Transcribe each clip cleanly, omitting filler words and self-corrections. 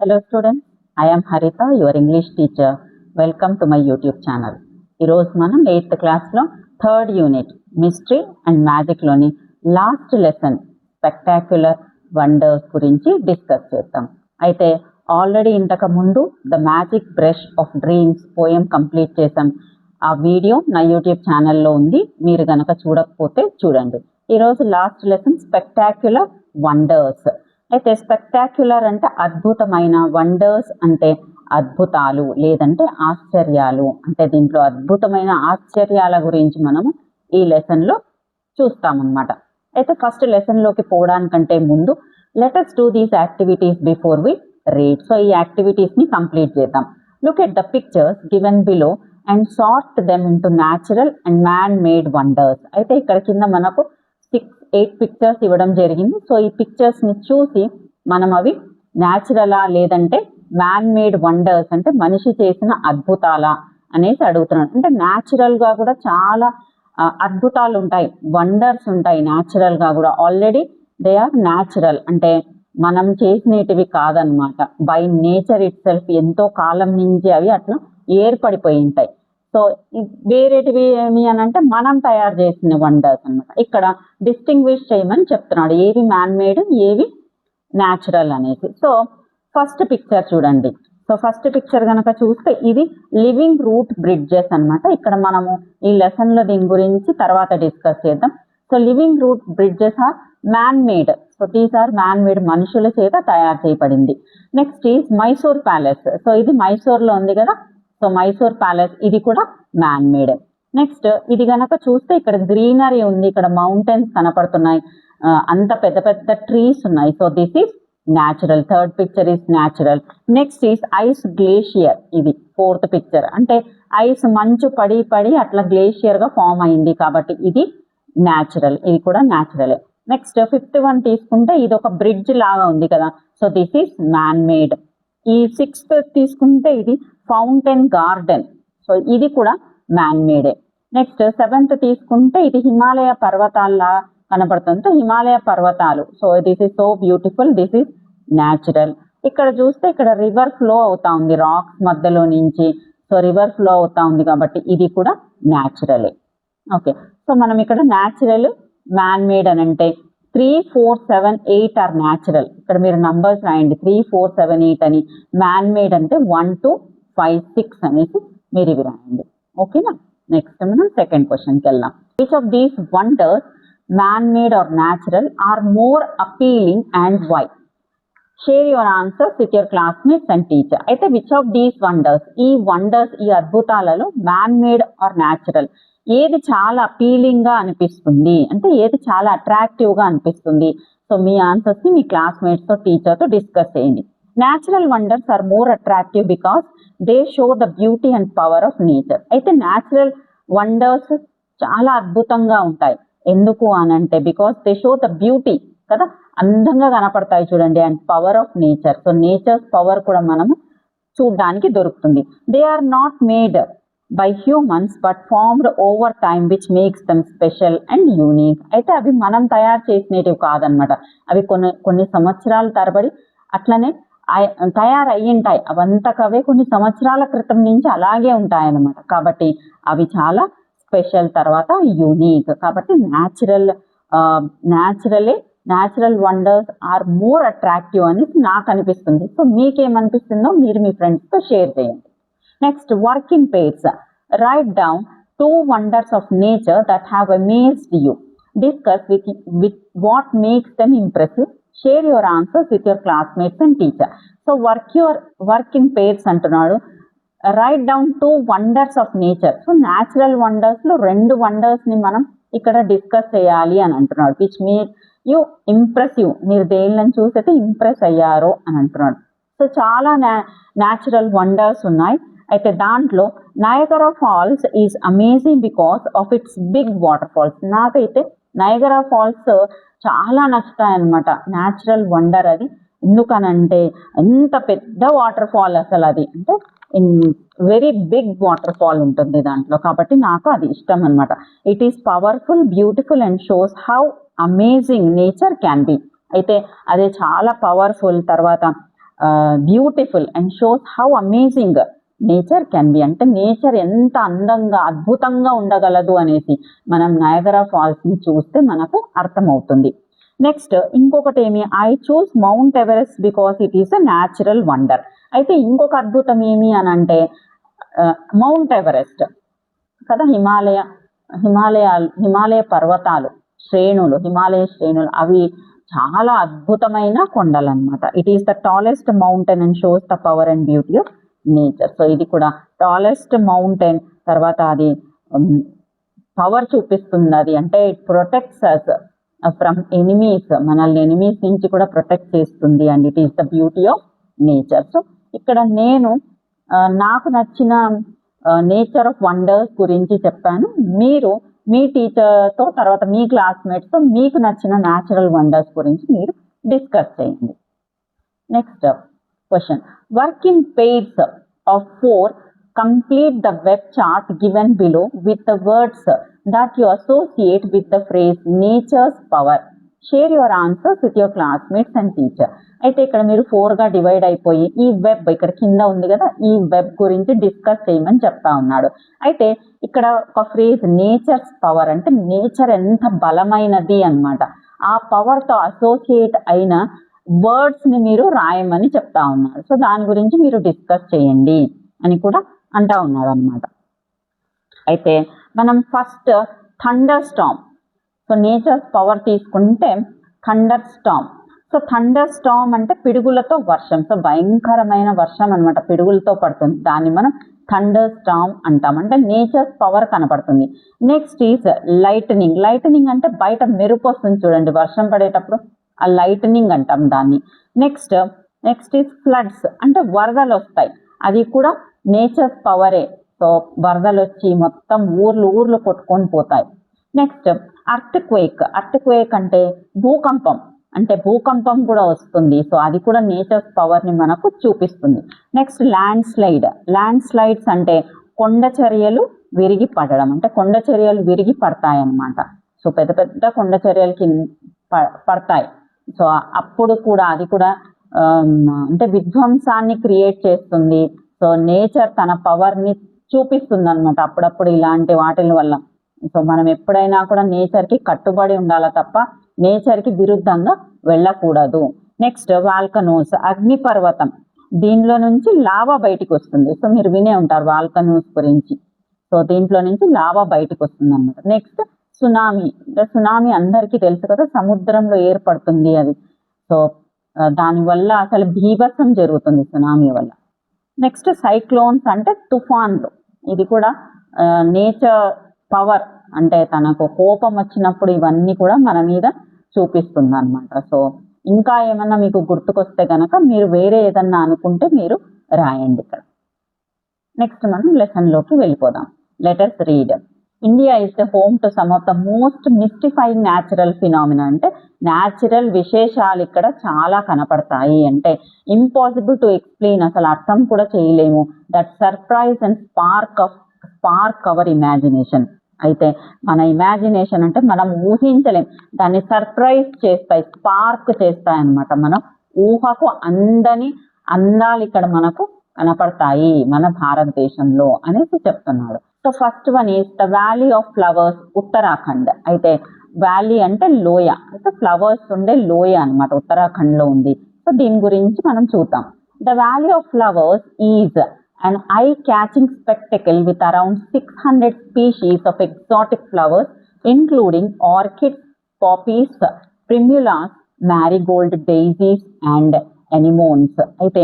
Hello students, I am Harita, your English teacher. Welcome to my YouTube channel. ఈరోజు మనం 8th క్లాస్లో 3rd unit mystery and మ్యాజిక్లోని last lesson spectacular wonders గురించి discuss చేద్దాం. అయితే already ఇంతకు ముందు the magic brush of dreams poem complete చేసాం. ఆ వీడియో నా యూట్యూబ్ ఛానల్లో ఉంది, మీరు కనుక చూడకపోతే చూడండి. ఈరోజు లాస్ట్ లెసన్ స్పెక్టాక్యులర్ వండర్స్. అయితే స్పెక్టాక్యులర్ అంటే అద్భుతమైన, వండర్స్ అంటే అద్భుతాలు లేదంటే ఆశ్చర్యాలు. అంటే దీంట్లో అద్భుతమైన ఆశ్చర్యాల గురించి మనము ఈ లెసన్లో చూస్తామన్నమాట. అయితే ఫస్ట్ లెసన్లోకి పోవడానికంటే ముందు let us do these activities before we read. So ఈ యాక్టివిటీస్ని కంప్లీట్ చేద్దాం. Look at the pictures given below and sort them into natural and man made wonders. అయితే ఇక్కడ కింద మనకు 8 పిక్చర్స్ ఇవ్వడం జరిగింది. సో ఈ పిక్చర్స్ని చూసి మనం అవి న్యాచురలా లేదంటే మ్యాన్ మేడ్ వండర్స్ అంటే మనిషి చేసిన అద్భుతాలా అనేసి అడుగుతున్నాడు. అంటే న్యాచురల్గా కూడా చాలా అద్భుతాలు ఉంటాయి, వండర్స్ ఉంటాయి న్యాచురల్గా కూడా. ఆల్రెడీ దే ఆర్ న్యాచురల్ అంటే మనం చేసినటివి కాదనమాట. బై నేచర్ ఇట్ సెల్ఫ్ ఎంతో కాలం నుంచి అవి అట్లా ఏర్పడిపోయి ఉంటాయి. సో వేరేటివి ఏమి అని అంటే మనం తయారు చేసిన వండర్స్ అనమాట. ఇక్కడ డిస్టింగ్విష్ చేయమని చెప్తున్నాడు, ఏవి మ్యాన్ మేడ్ ఏవి న్యాచురల్ అనేసి. సో ఫస్ట్ పిక్చర్ చూడండి. సో ఫస్ట్ పిక్చర్ కనుక చూస్తే ఇది లివింగ్ రూట్ బ్రిడ్జెస్ అనమాట. ఇక్కడ మనము ఈ లెసన్లో దీని గురించి తర్వాత డిస్కస్ చేద్దాం. So living root bridges are man made. So these are man made, మనుషుల చేత తయారు చేయబడింది. Next is Mysore palace. So ఇది మైసూర్లో ఉంది కదా, సో మైసూర్ ప్యాలెస్ ఇది కూడా మ్యాన్ మేడ్. నెక్స్ట్ ఇది కనుక చూస్తే ఇక్కడ గ్రీనరీ ఉంది, ఇక్కడ మౌంటైన్స్ కనపడుతున్నాయి, అంత పెద్ద పెద్ద ట్రీస్ ఉన్నాయి. So this is natural. Third picture is natural. Next is eyes glacier. ఇది ఫోర్త్ పిక్చర్. అంటే ఐస్ మంచు పడి పడి అట్లా గ్లేషియర్గా ఫామ్ అయింది కాబట్టి ఇది న్యాచురల్, ఇది కూడా న్యాచురలే. నెక్స్ట్ ఫిఫ్త్ వన్ తీసుకుంటే ఇది ఒక బ్రిడ్జ్ లాగా ఉంది కదా, so this is man made. ఈ సిక్స్త్ తీసుకుంటే ఇది ఫౌంటైన్ గార్డెన్, సో ఇది కూడా మ్యాన్ మేడే. నెక్స్ట్ సెవెంత్ తీసుకుంటే ఇది హిమాలయ పర్వతాల్లా కనపడుతుంది, హిమాలయ పర్వతాలు. So this is so beautiful, this is natural. ఇక్కడ చూస్తే ఇక్కడ రివర్ ఫ్లో అవుతా ఉంది రాక్స్ మధ్యలో నుంచి, సో రివర్ ఫ్లో అవుతా ఉంది కాబట్టి ఇది కూడా న్యాచురలే. ఓకే, సో మనం ఇక్కడ న్యాచురల్ మ్యాన్ మేడ్ అని అంటే 3, 4, 7, 8 ఆర్ న్యాచురల్. ఇక్కడ మీరు నంబర్స్ రాయండి, 3, 4, 7, 8 అని. మ్యాన్ మేడ్ అంటే 1, 2, 5, 6 అనేసి మీరు ఇవి రాయండి. ఓకేనా. నెక్స్ట్ మనం సెకండ్ క్వశ్చన్కి వెళ్దాం. Which of these wonders man made or natural are more appealing and why? Share your answers with your classmates and teacher. అయితే విచ్ ఆఫ్ దీస్ వండర్స్, ఈ వండర్స్ ఈ అద్భుతాలలో మ్యాన్ మేడ్ ఆర్ న్యాచురల్ ఏది చాలా అపీలింగ్గా అనిపిస్తుంది అంటే ఏది చాలా అట్రాక్టివ్గా అనిపిస్తుంది? సో మీ ఆన్సర్స్ని మీ క్లాస్మేట్స్తో టీచర్తో డిస్కస్ చేయండి. Natural wonders are more attractive because they show the beauty and power of nature. అయితే న్యాచురల్ వండర్స్ చాలా అద్భుతంగా ఉంటాయి. ఎందుకు అని అంటే because they show the beauty కదా, అందంగా కనపడతాయి చూడండి, and power of nature. So nature's power కూడా మనము చూడడానికి దొరుకుతుంది. They are not made by humans but formed over time which makes them special and unique. అయితే అవి మనం తయారు చేసినవి కాదనమాట, అవి కొన్ని సంవత్సరాల తరబడి అట్లనే తయారయ్యింటాయి. అవంతకవే కొన్ని సంవత్సరాల క్రితం నుంచి అలాగే ఉంటాయన్నమాట. కాబట్టి అవి చాలా స్పెషల్, తర్వాత యూనిక్. కాబట్టి natural wonders are more attractive అని నాకు అనిపిస్తుంది. సో మీకేమనిపిస్తుందో మీరు మీ ఫ్రెండ్స్తో షేర్ చేయండి. Next, work in pairs. Write down 2 wonders of nature that have amazed you. Discuss with what makes them impressive. Share your answers with your classmates and teacher. So work in pairs అంటున్నాడు. Write down 2 wonders of nature. So natural వండర్స్లో 2 వండర్స్ని మనం ఇక్కడ discuss చేయాలి అని అంటున్నాడు. Which make you impressive, మీరు దేనిని చూసైతే ఇంప్రెస్ అయ్యారో అని అంటున్నాడు. సో చాలా న్యాచురల్ వండర్స్ ఉన్నాయి. అయితే దాంట్లో Niagara falls is amazing because of its big water falls. నాకైతే నయగరా ఫాల్స్ చాలా నచ్చుతాయి అనమాట. న్యాచురల్ వండర్ అది. ఎందుకనంటే ఎంత పెద్ద వాటర్ ఫాల్ అసలు అది, అంటే వెరీ బిగ్ వాటర్ ఫాల్ ఉంటుంది దాంట్లో, కాబట్టి నాకు అది ఇష్టం అనమాట. It is powerful, beautiful and shows how amazing nature can be. అయితే అదే చాలా పవర్ఫుల్, తర్వాత beautiful and shows how amazing nature can be. అంటే నేచర్ ఎంత అందంగా అద్భుతంగా ఉండగలదు అనేసి మనం నయాగరా ఫాల్స్ని చూస్తే మనకు అర్థమవుతుంది. నెక్స్ట్ ఇంకొకటి ఏమి, I choose mount Everest because it is a natural wonder. అయితే ఇంకొక అద్భుతం ఏమి అని అంటే మౌంట్ ఎవరెస్ట్ కదా, హిమాలయ పర్వతాలు శ్రేణులు, హిమాలయ శ్రేణులు అవి చాలా అద్భుతమైన కొండలు అనమాట. It is the tallest mountain and shows the power and beauty of nature. So ఇది కూడా టాలెస్ట్ మౌంటైన్, తర్వాత అది పవర్ చూపిస్తుంది. అది అంటే it protects us from enemies, మనల్ని ఎనిమీస్ నుంచి కూడా ప్రొటెక్ట్ చేస్తుంది. And it is the beauty of nature. So ఇక్కడ నేను నాకు నచ్చిన నేచర్ ఆఫ్ వండర్స్ గురించి చెప్పాను. మీరు మీ టీచర్తో తర్వాత మీ క్లాస్మేట్స్తో మీకు నచ్చిన న్యాచురల్ వండర్స్ గురించి మీరు డిస్కస్ చేయండి. Next question, work in pairs of 4, complete the web chart given below with the words that you associate with the phrase nature's power. Share your answers with your classmates and teacher. అయితే ఇక్కడ మీరు 4గా divide అయిపోయి ఈ web ఇక్కడ కింద ఉంది కదా, ఈ వెబ్ గురించి డిస్కస్ చేయమని చెప్తా ఉన్నాడు. అయితే ఇక్కడ ఒక ఫ్రేజ్ నేచర్స్ పవర్ అంటే నేచర్ ఎంత బలమైనది అన్నమాట. ఆ పవర్తో అసోసియేట్ అయిన వర్డ్స్ని మీరు రాయమని చెప్తా ఉన్నాడు. సో దాని గురించి మీరు డిస్కస్ చేయండి అని కూడా అంటా ఉన్నాడు అనమాట. అయితే మనం first thunderstorm. So nature's power తీసుకుంటే thunderstorm. So thunderstorm అంటే పిడుగులతో వర్షం. సో భయంకరమైన వర్షం అనమాట, పిడుగులతో పడుతుంది. దాన్ని మనం థండర్ స్టార్మ్ అంటాం. అంటే నేచర్స్ పవర్ కనపడుతుంది. Next is lightening. లైటనింగ్ అంటే బయట మెరుపు వస్తుంది చూడండి వర్షం పడేటప్పుడు, ఆ లైటనింగ్ అంటాం దాన్ని. నెక్స్ట్ ఈజ్ ఫ్లడ్స్ అంటే వరదలు వస్తాయి, అది కూడా నేచర్స్ పవరే. సో వరదలు వచ్చి మొత్తం ఊర్లు కొట్టుకొని పోతాయి. నెక్స్ట్ అర్త్ క్వేక్ అంటే భూకంపం, అంటే భూకంపం కూడా వస్తుంది. సో అది కూడా నేచర్స్ పవర్ని మనకు చూపిస్తుంది. నెక్స్ట్ ల్యాండ్ స్లైడ్స్ అంటే కొండ చర్యలు విరిగి పడడం, అంటే కొండ చర్యలు విరిగి పడతాయి అన్నమాట. సో పెద్ద కొండ చర్యలకి పడతాయి. సో అప్పుడు కూడా అది కూడా అంటే విధ్వంసాన్ని క్రియేట్ చేస్తుంది. సో నేచర్ తన పవర్ని చూపిస్తుంది అనమాట అప్పుడప్పుడు ఇలాంటి వాటి వల్ల. సో మనం ఎప్పుడైనా కూడా నేచర్కి కట్టుబడి ఉండాలి తప్ప నేచర్కి విరుద్ధంగా వెళ్ళకూడదు. నెక్స్ట్ వాల్కనోస్ అగ్నిపర్వతం, దీనిలో నుంచి లావా బయటికి వస్తుంది. సో మీరు వినే ఉంటారు వాల్కనోస్ గురించి. సో దీంట్లో నుంచి లావా బయటికి వస్తుంది అనమాట. నెక్స్ట్ సునామీ అందరికీ తెలుసు కదా, సముద్రంలో ఏర్పడుతుంది అది. సో దానివల్ల అసలు బీభత్సం జరుగుతుంది సునామీ వల్ల. నెక్స్ట్ సైక్లోన్స్ అంటే తుఫాన్లు, ఇది కూడా నేచర్ పవర్, అంటే తనకు కోపం వచ్చినప్పుడు ఇవన్నీ కూడా మన మీద చూపిస్తుంది అనమాట. సో ఇంకా ఏమన్నా మీకు గుర్తుకొస్తే కనుక మీరు వేరే ఏదన్నా అనుకుంటే మీరు రాయండి ఇక్కడ. నెక్స్ట్ మనం లెసన్లోకి వెళ్ళిపోదాం. Letters read. India is the home to some of the most mystifying natural phenomena. అంటే న్యాచురల్ విశేషాలు ఇక్కడ చాలా కనపడతాయి, అంటే ఇంపాసిబుల్ టు ఎక్స్ప్లెయిన్, అసలు అర్థం కూడా చేయలేము. That surprise and spark hour imagination. అయితే మన ఇమాజినేషన్ అంటే మనం ఊహించలేం, దాన్ని సర్ప్రైజ్ చేస్తాయి, స్పార్క్ చేస్తాయి అన్నమాట. మనం ఊహకు అందాలు ఇక్కడ మనకు కనపడతాయి మన భారతదేశంలో అనేసి చెప్తున్నాడు. So first one is the valley of flowers Uttarakhand. అయితే వ్యాలీ అంటే లోయ, అయితే ఫ్లవర్స్ ఉండే లోయ అనమాట, ఉత్తరాఖండ్లో ఉంది. సో దీని గురించి మనం చూద్దాం. The valley of flowers is an eye-catching spectacle with around 600 species of exotic flowers, including orchids, poppies, primulas, marigold, daisies, and anemones. అయితే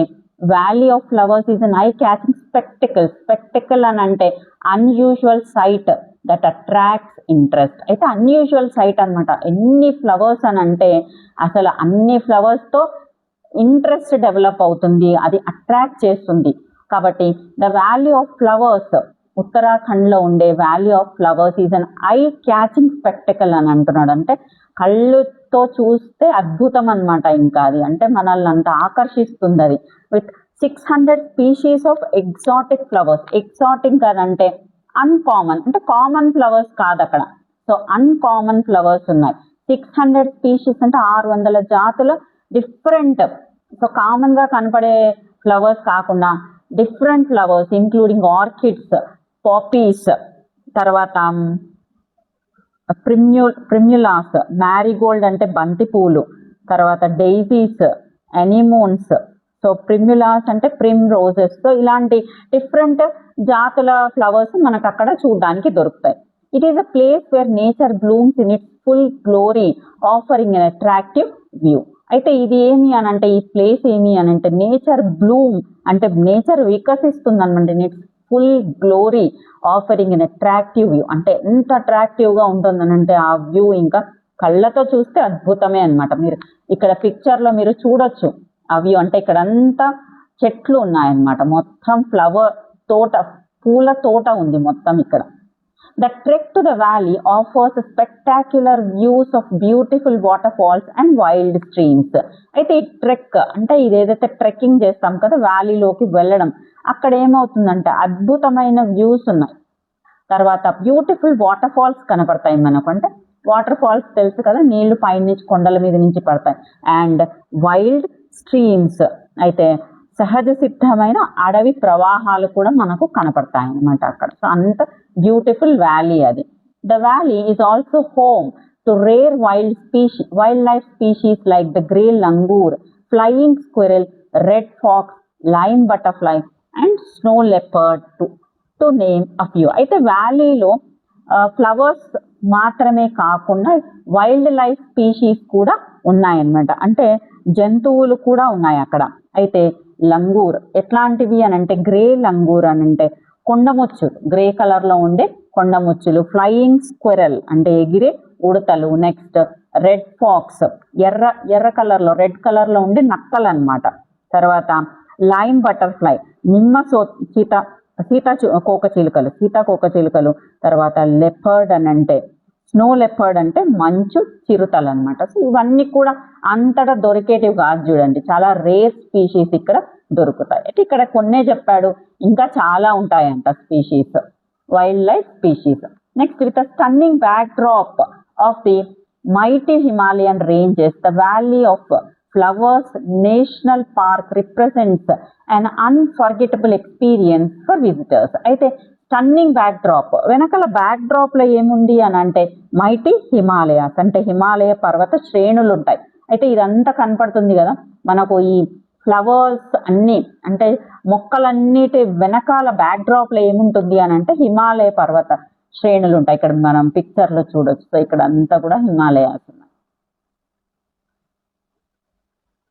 valley of flowers is an eye-catching spectacle అని అంటే unusual sight that attracts interest. అయితే unusual sight అనమాట. ఎన్ని flowers అని అంటే అసలు అన్ని ఫ్లవర్స్తో ఇంట్రెస్ట్ డెవలప్ అవుతుంది, అది అట్రాక్ట్ చేస్తుంది. కాబట్టి ద వ్యాలీ ఆఫ్ ఫ్లవర్స్, ఉత్తరాఖండ్లో ఉండే valley of flowers is an eye-catching spectacle అని అంటున్నాడు. అంటే కళ్ళుతో చూస్తే అద్భుతం అనమాట. ఇంకా అది అంటే మనల్ని అంత ఆకర్షిస్తుంది అది. With 600 species of exotic flowers. Exotic అని అంటే అన్కామన్, అంటే కామన్ ఫ్లవర్స్ కాదు అక్కడ. సో అన్కామన్ ఫ్లవర్స్ ఉన్నాయి. 600 స్పీషీస్ అంటే 600 జాతుల డిఫరెంట్ సో కామన్గా కనపడే ఫ్లవర్స్ కాకుండా డిఫరెంట్ ఫ్లవర్స్ ఇంక్లూడింగ్ ఆర్కిడ్స్, పాపీస్, తర్వాత ప్రిమ్యులాస్, మ్యారీగోల్డ్ అంటే బంతి పూలు, తర్వాత డైజీస్, ఎనిమోన్స్. సో ప్రిమ్యులాస్ అంటే ప్రిమ్ రోజెస్. సో ఇలాంటి డిఫరెంట్ జాతుల ఫ్లవర్స్ మనకు అక్కడ చూడడానికి దొరుకుతాయి. It is a place where nature blooms in its full glory offering an attractive view. అయితే ఇది ఏమి అని అంటే, ఈ ప్లేస్ ఏమి అని అంటే నేచర్ బ్లూమ్ అంటే నేచర్ వికసిస్తుంది అనమాట. Its full glory offering an attractive view అంటే ఎంత అట్రాక్టివ్గా ఉంటుందని అంటే ఆ వ్యూ ఇంకా కళ్ళతో చూస్తే అద్భుతమే అనమాట. మీరు ఇక్కడ పిక్చర్లో మీరు చూడొచ్చు ఆ వ్యూ. అంటే ఇక్కడ అంతా చెట్లు ఉన్నాయన్నమాట, మొత్తం ఫ్లవర్ తోట, పూల తోట ఉంది మొత్తం ఇక్కడ. The trek to the valley offers spectacular views of beautiful waterfalls and wild streams. అయితే ఈ ట్రెక్ అంటే ఇదేదైతే ట్రెక్కింగ్ చేస్తాం కదా వ్యాలీలోకి వెళ్ళడం, అక్కడ ఏమవుతుందంటే అద్భుతమైన వ్యూస్ ఉన్నాయి. తర్వాత బ్యూటిఫుల్ వాటర్ ఫాల్స్ కనపడతాయి మనకు. అంటే వాటర్ ఫాల్స్ తెలుసు కదా, నీళ్లు పైనుంచి కొండల మీద నుంచి పడతాయి. అండ్ వైల్డ్ స్ట్రీమ్స్ అయితే సహజ సిద్ధమైన అడవి ప్రవాహాలు కూడా మనకు కనపడతాయి అన్నమాట అక్కడ. సో అంత బ్యూటిఫుల్ వ్యాలీ అది. The valley is also home to rare wildlife species like the grey langur, flying squirrel, red fox, lime butterfly and snow leopard to name a few. అయితే వ్యాలీలో ఫ్లవర్స్ మాత్రమే కాకుండా wild life species కూడా ఉన్నాయన్నమాట. అంటే జంతువులు కూడా ఉన్నాయి అక్కడ. అయితే లంగూర్ ఎట్లాంటివి అని అంటే గ్రే లంగూర్ అని అంటే కొండముచ్చులు, గ్రే కలర్లో ఉండే కొండముచ్చులు, ఫ్లయింగ్ స్క్విరెల్ అంటే ఎగిరే ఉడతలు, నెక్స్ట్ రెడ్ ఫాక్స్ ఎర్ర కలర్లో రెడ్ కలర్లో ఉండే నక్కలు అనమాట. తర్వాత లైమ్ బటర్ఫ్లై నిమ్మ సీతాకోక చిలుకలు, తర్వాత లెపర్డ్ అని అంటే స్నో లెపర్డ్ అంటే మంచు చిరుతలు అనమాట. సో ఇవన్నీ కూడా అంతటా దొరికేటివి కాదు చూడండి, చాలా రేర్ స్పీషీస్ ఇక్కడ దొరుకుతాయి. అయితే ఇక్కడ కొన్నే చెప్పాడు, ఇంకా చాలా ఉంటాయంట species, wild life species. Next with a stunning back drop of the mighty Himalayan ranges, the Valley of Flowers National Park represents an unforgettable experience for visitors. అయితే స్టన్నింగ్ బ్యాక్ డ్రాప్ వెనకాల బ్యాక్ డ్రాప్లో ఏముంది అని అంటే mighty Himalayas అంటే హిమాలయ పర్వత శ్రేణులు ఉంటాయి. అయితే ఇదంతా కనపడుతుంది కదా మనకు, ఈ ఫ్లవర్స్ అన్నీ అంటే మొక్కలన్నిటి వెనకాల బ్యాక్ డ్రాప్లో ఏముంటుంది అని అంటే హిమాలయ పర్వత శ్రేణులు ఉంటాయి. ఇక్కడ మనం పిక్చర్లో చూడొచ్చు. సో ఇక్కడ అంతా కూడా హిమాలయాస్ ఉన్నాయి.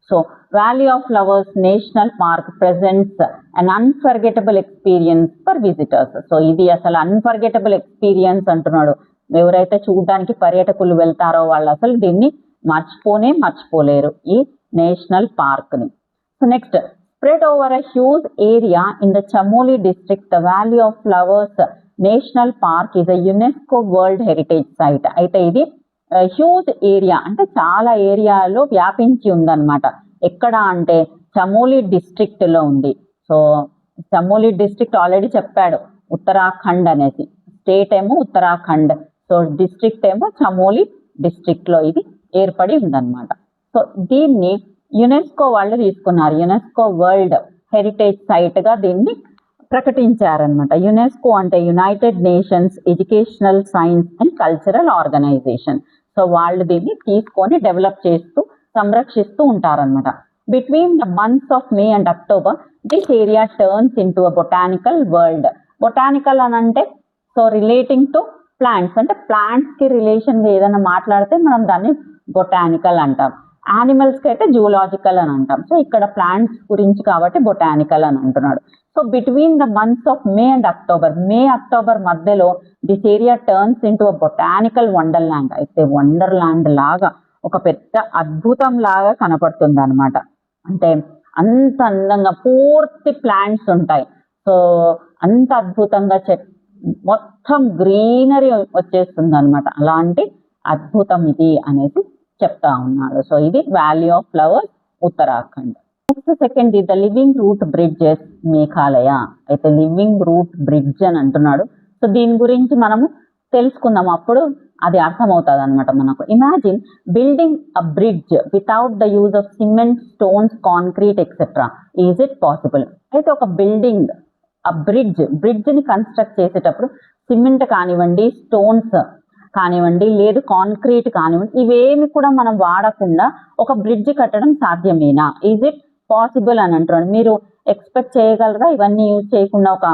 So valley of flowers national park presents an unforgettable experience for visitors. So ఇది అసలు అన్ఫర్గెటబుల్ ఎక్స్పీరియన్స్ అంటున్నాడు. ఎవరైతే చూడడానికి పర్యాటకులు వెళ్తారో వాళ్ళు అసలు దీన్ని మర్చిపోలేరు ఈ నేషనల్ పార్క్ని. So next spread over a huge area in the Chamoli district, the valley of flowers national park is a UNESCO world heritage site. అయితే ఇది హ్యూజ్ ఏరియా అంటే చాలా ఏరియాలో వ్యాపించి ఉందన్నమాట. ఎక్కడ అంటే చమోలి డిస్ట్రిక్ట్లో ఉంది. సో చమోలి డిస్ట్రిక్ట్ ఆల్రెడీ చెప్పాడు, ఉత్తరాఖండ్ అనేసి. స్టేట్ ఏమో ఉత్తరాఖండ్, సో డిస్ట్రిక్ట్ ఏమో చమోలి డిస్ట్రిక్ట్లో ఇది ఏర్పడి ఉందన్నమాట. సో దీన్ని యునెస్కో వాళ్ళు తీసుకున్నారు, యునెస్కో వరల్డ్ హెరిటేజ్ సైట్గా దీన్ని ప్రకటించారనమాట. యునెస్కో అంటే United Nations Educational Science and Cultural Organization. So వాళ్ళు దీన్ని తీసుకొని డెవలప్ చేస్తూ సంరక్షిస్తూ ఉంటారనమాట. Between the months of May and October this area turns in to a botanical world. Botanical అని అంటే సో రిలేటింగ్ టు ప్లాంట్స్, అంటే ప్లాంట్స్కి రిలేషన్గా ఏదైనా మాట్లాడితే మనం దాన్ని బొటానికల్ అంటాం. యానిమల్స్కి అయితే జూలాజికల్ అని అంటాం. సో ఇక్కడ ప్లాంట్స్ గురించి కాబట్టి బొటానికల్ అని అంటున్నాడు. So between the months of May and October, May October మధ్యలో this area turns into a botanical wonderland. అయితే వండర్ ల్యాండ్ లాగా ఒక పెద్ద అద్భుతం లాగా కనపడుతుంది అనమాట. అంటే అంత అందంగా పూర్తి ప్లాంట్స్ ఉంటాయి. సో అంత అద్భుతంగా మొత్తం గ్రీనరీ వచ్చేస్తుంది అనమాట. అలాంటి అద్భుతం ఇది అనేసి చెప్తా ఉన్నాడు. సో ఇది valley of flowers Uttarakhand. Next second the the living root bridges Meghalaya. అయితే లివింగ్ రూట్ బ్రిడ్జ్ అని అంటున్నాడు. సో దీని గురించి మనము తెలుసుకుందాం. అప్పుడు అది అర్థమవుతుంది అనమాట మనకు. Imagine building a bridge without the use of cement, stones, concrete etcetera. Is it possible? అయితే ఒక బిల్డింగ్, ఆ బ్రిడ్జ్ని కన్స్ట్రక్ట్ చేసేటప్పుడు సిమెంట్ కానివ్వండి, స్టోన్స్ కానివ్వండి, లేదు కాంక్రీట్ కానివ్వండి, ఇవేమి కూడా మనం వాడకుండా ఒక బ్రిడ్జ్ కట్టడం సాధ్యమేనా? ఈజ్ ఇట్ పాసిబుల్ అని అంటున్నాడు. మీరు ఎక్స్పెక్ట్ చేయగలరా ఇవన్నీ యూజ్ చేయకుండా ఒక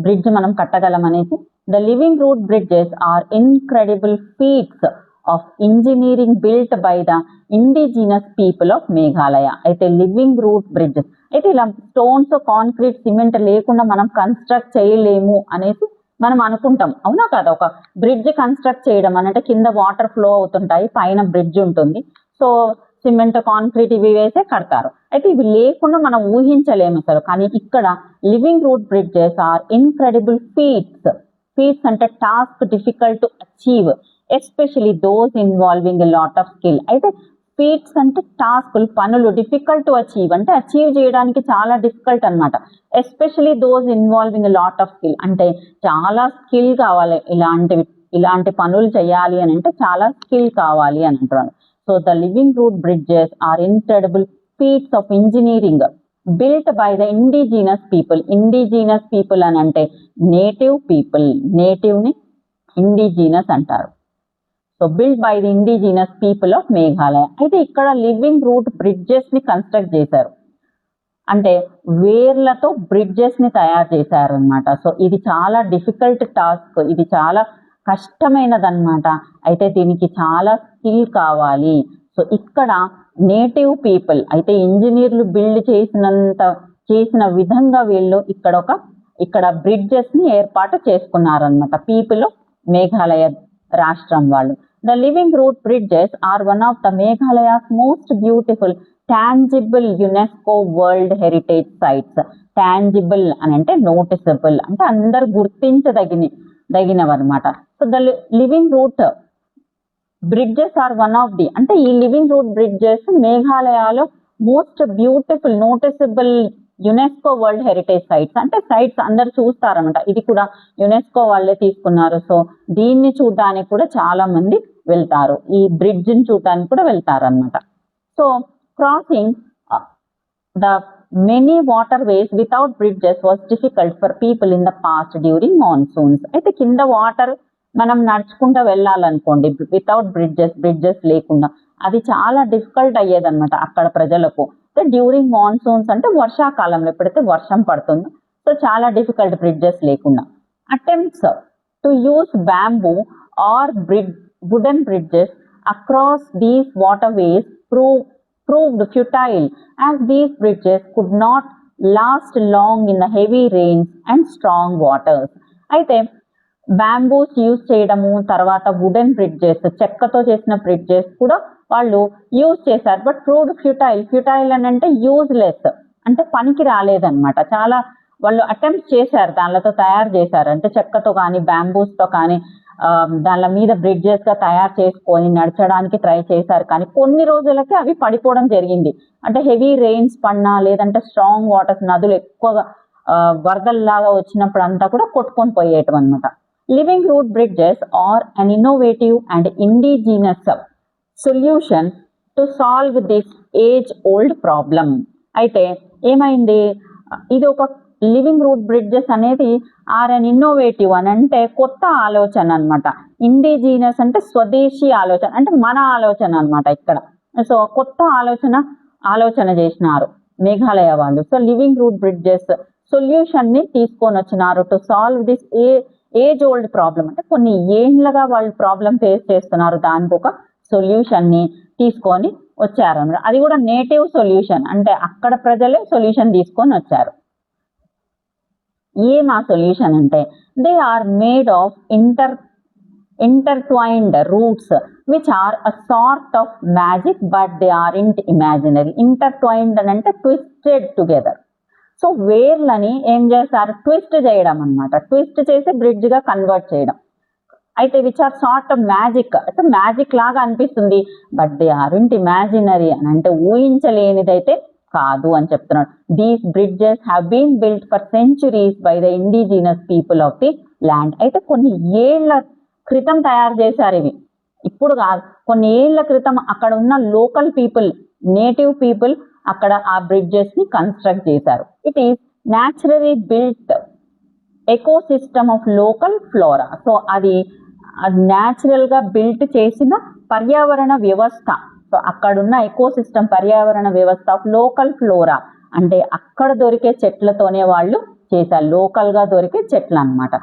బ్రిడ్జ్ మనం కట్టగలం అనేసి? The living root bridges are incredible feets of engineering built by the indigenous people of Meghalaya. అయితే లివింగ్ రూట్ బ్రిడ్జెస్ అయితే ఇలా స్టోన్స్, కాంక్రీట్, సిమెంట్ లేకుండా మనం కన్స్ట్రక్ట్ చేయలేము అనేసి మనం అనుకుంటాం, అవునా కదా? ఒక బ్రిడ్జ్ కన్స్ట్రక్ట్ చేయడం అంటే కింద వాటర్ ఫ్లో అవుతుంటాయి, పైన బ్రిడ్జ్ ఉంటుంది, సో సిమెంట్, కాంక్రీట్ ఇవి వేసే కడతారు. అయితే ఇవి లేకుండా మనం ఊహించలేము అసలు. కానీ ఇక్కడ living root bridges are incredible feats అంటే task difficult to achieve, especially those involving a lot of skill. అయితే ఫీట్స్ అంటే టాస్కులు, పనులు, డిఫికల్ట్ టు అచీవ్ అంటే అచీవ్ చేయడానికి చాలా డిఫికల్ట్ అనమాట. Especially those involving a lot of skill అంటే చాలా స్కిల్ కావాలి, ఇలాంటి పనులు చేయాలి అని అంటే చాలా స్కిల్ కావాలి అని అంటున్నాడు. So the living root bridges are incredible feets of engineering built by the indigenous people అని అంటే నేటివ్ పీపుల్, నేటివ్ని ఇండిజినస్ అంటారు. So built by the indigenous people of Meghalaya. అయితే ఇక్కడ లివింగ్ రూట్ బ్రిడ్జెస్ని కన్స్ట్రక్ట్ చేశారు, అంటే వేర్లతో బ్రిడ్జెస్ని తయారు చేశారు అనమాట. సో ఇది చాలా డిఫికల్ట్ టాస్క్, ఇది చాలా కష్టమైనదన్నమాట. అయితే దీనికి చాలా స్కిల్ కావాలి. సో ఇక్కడ నేటివ్ పీపుల్ అయితే ఇంజనీర్లు బిల్డ్ చేసిన విధంగా వీళ్ళు ఇక్కడ బ్రిడ్జెస్ని ఏర్పాటు చేసుకున్నారనమాట, పీపుల్ ఆఫ్ మేఘాలయ రాష్ట్రం వాళ్ళు. The living root bridges are one of the Meghalaya's most beautiful tangible UNESCO world heritage sites. Tangible అని అంటే నోటిసబుల్, అంటే అందరు గుర్తించదగినవన్నమాట. So the living root bridges are one of the అంటే ఈ లివింగ్ రూట్ బ్రిడ్జెస్ మేఘాలయలో most beautiful noticeable UNESCO world heritage sites, అంటే sites అందరు చూస్తారనమాట. ఇది కూడా యునెస్కో వాళ్ళే తీసుకున్నారు. సో దీన్ని చూడడానికి కూడా చాలా మంది వెళ్తారు, ఈ బ్రిడ్జ్ని చూడడానికి కూడా వెళ్తారు అనమాట. So crossing the many water ways without bridges was difficult for people in the past during monsoons. అయితే కింద వాటర్ మనం నడుచుకుంటూ వెళ్ళాలనుకోండి వితౌట్ బ్రిడ్జెస్ లేకుండా, అది చాలా డిఫికల్ట్ అయ్యేదన్నమాట అక్కడ ప్రజలకు. డ్యూరింగ్ మాన్సూన్స్ అంటే వర్షాకాలంలో ఎప్పుడైతే వర్షం పడుతుందో, సో చాలా డిఫికల్ట్ బ్రిడ్జెస్ లేకుండా. Attempts to use bamboo or wooden bridges across these waterways proved futile as these bridges could not last long in the heavy rains and strong waters. అయితే bamboos use చేయడము, తర్వాత wooden bridges, చెక్కతో చేసిన bridges కూడా వాళ్ళు use చేశారు. But proved futile అని అంటే యూజ్లెస్, అంటే పనికి రాలేదన్నమాట. చాలా వాళ్ళు అటెంప్ట్ చేశారు, దానితో తయారు చేశారు, అంటే చెక్కతో కానీ బ్యాంబూస్తో కానీ దాని మీద బ్రిడ్జెస్గా తయారు చేసుకొని నడచడానికి ట్రై చేశారు. కానీ కొన్ని రోజులకి అవి పడిపోవడం జరిగింది, అంటే హెవీ రెయిన్స్ పడినా లేదంటే స్ట్రాంగ్ వాటర్స్, నదులు ఎక్కువగా వరదల్లాగా వచ్చినప్పుడు అంతా కూడా కొట్టుకొని పోయేయటం అనమాట. Living root bridges are an innovative and indigenous solution to solve this age old problem. అయితే ఏమైంది, ఇది ఒక లివింగ్ రూట్ బ్రిడ్జెస్ అనేది ఆర్ అన్ ఇన్నోవేటివ్ అని అంటే కొత్త ఆలోచన అనమాట. ఇండిజినస్ అంటే స్వదేశీ ఆలోచన, అంటే మన ఆలోచన అనమాట ఇక్కడ. సో కొత్త ఆలోచన చేసినారు మేఘాలయ వాళ్ళు. సో లివింగ్ రూట్ బ్రిడ్జెస్ సొల్యూషన్ని తీసుకొని వచ్చినారు to solve this age old problem, అంటే కొన్ని ఏళ్ళగా వాళ్ళు ప్రాబ్లం ఫేస్ చేస్తున్నారు, దానికి ఒక సొల్యూషన్ని తీసుకొని వచ్చారు. అది కూడా నేటివ్ సొల్యూషన్, అంటే అక్కడ ప్రజలే సొల్యూషన్ తీసుకొని వచ్చారు. ఏం ఆ సొల్యూషన్ అంటే they are made of intertwined roots which are a sort of magic but they aren't imaginary. Intertwined అని అంటే twisted together. సో వేర్లని ఏం చేస్తారు, ట్విస్ట్ చేయడం అనమాట, ట్విస్ట్ చేసి బ్రిడ్జ్గా కన్వర్ట్ చేయడం. అయితే which are sort of magic, అయితే మ్యాజిక్ లాగా అనిపిస్తుంది, బట్ దే ఆర్ంట్ ఇమాజినరీ అని అంటే ఊహించలేనిదైతే కాదు అని చెప్తున్నాడు. These bridges have been built for centuries by the indigenous people of the land. అయితే కొన్ని ఏళ్ల క్రితం తయారు చేశారు ఇవి, ఇప్పుడు కాదు, కొన్ని ఏళ్ల క్రితం అక్కడ ఉన్న లోకల్ పీపుల్, నేటివ్ పీపుల్ అక్కడ ఆ బ్రిడ్జెస్ ని కన్స్ట్రక్ట్ చేశారు. It is naturally built ecosystem of local flora. So అది న్యాచురల్ గా బిల్ట్ చేసిన పర్యావరణ వ్యవస్థ. సో అక్కడున్న ఎకోసిస్టమ్ పర్యావరణ వ్యవస్థ ఆఫ్ లోకల్ ఫ్లోరా అంటే అక్కడ దొరికే చెట్లతోనే వాళ్ళు చేశారు, లోకల్ గా దొరికే చెట్లు అన్నమాట.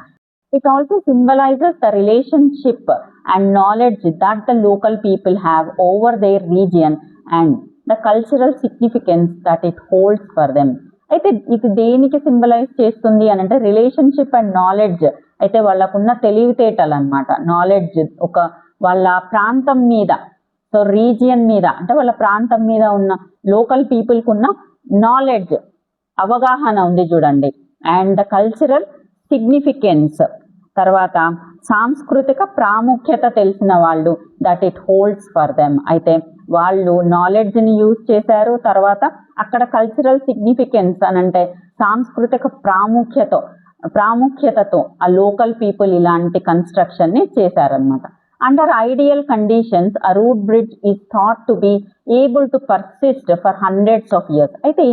It also symbolizes the relationship and knowledge that the local people have over their region and the cultural significance that it holds for them. అయితే ఇది దేనికి సింబలైజ్ చేస్తుంది అని అంటే రిలేషన్షిప్ అండ్ నాలెడ్జ్. అయితే వాళ్ళకున్న తెలివితేటలు అన్నమాట. నాలెడ్జ్ ఒక వాళ్ళ ప్రాంతం మీద, సో రీజియన్ మీద అంటే వాళ్ళ ప్రాంతం మీద ఉన్న లోకల్ పీపుల్కి ఉన్న నాలెడ్జ్, అవగాహన ఉంది చూడండి. అండ్ ద కల్చరల్ సిగ్నిఫికెన్స్, తర్వాత సాంస్కృతిక ప్రాముఖ్యత తెలిసిన వాళ్ళు, that it holds for them. అయితే వాళ్ళు నాలెడ్జ్ని యూజ్ చేశారు. తర్వాత అక్కడ కల్చరల్ సిగ్నిఫికెన్స్ అని అంటే సాంస్కృతిక ప్రాముఖ్యతతో ఆ లోకల్ పీపుల్ ఇలాంటి కన్స్ట్రక్షన్ని చేశారనమాట. Under ideal conditions a root bridge is thought to be able to persist for hundreds of years. అయితే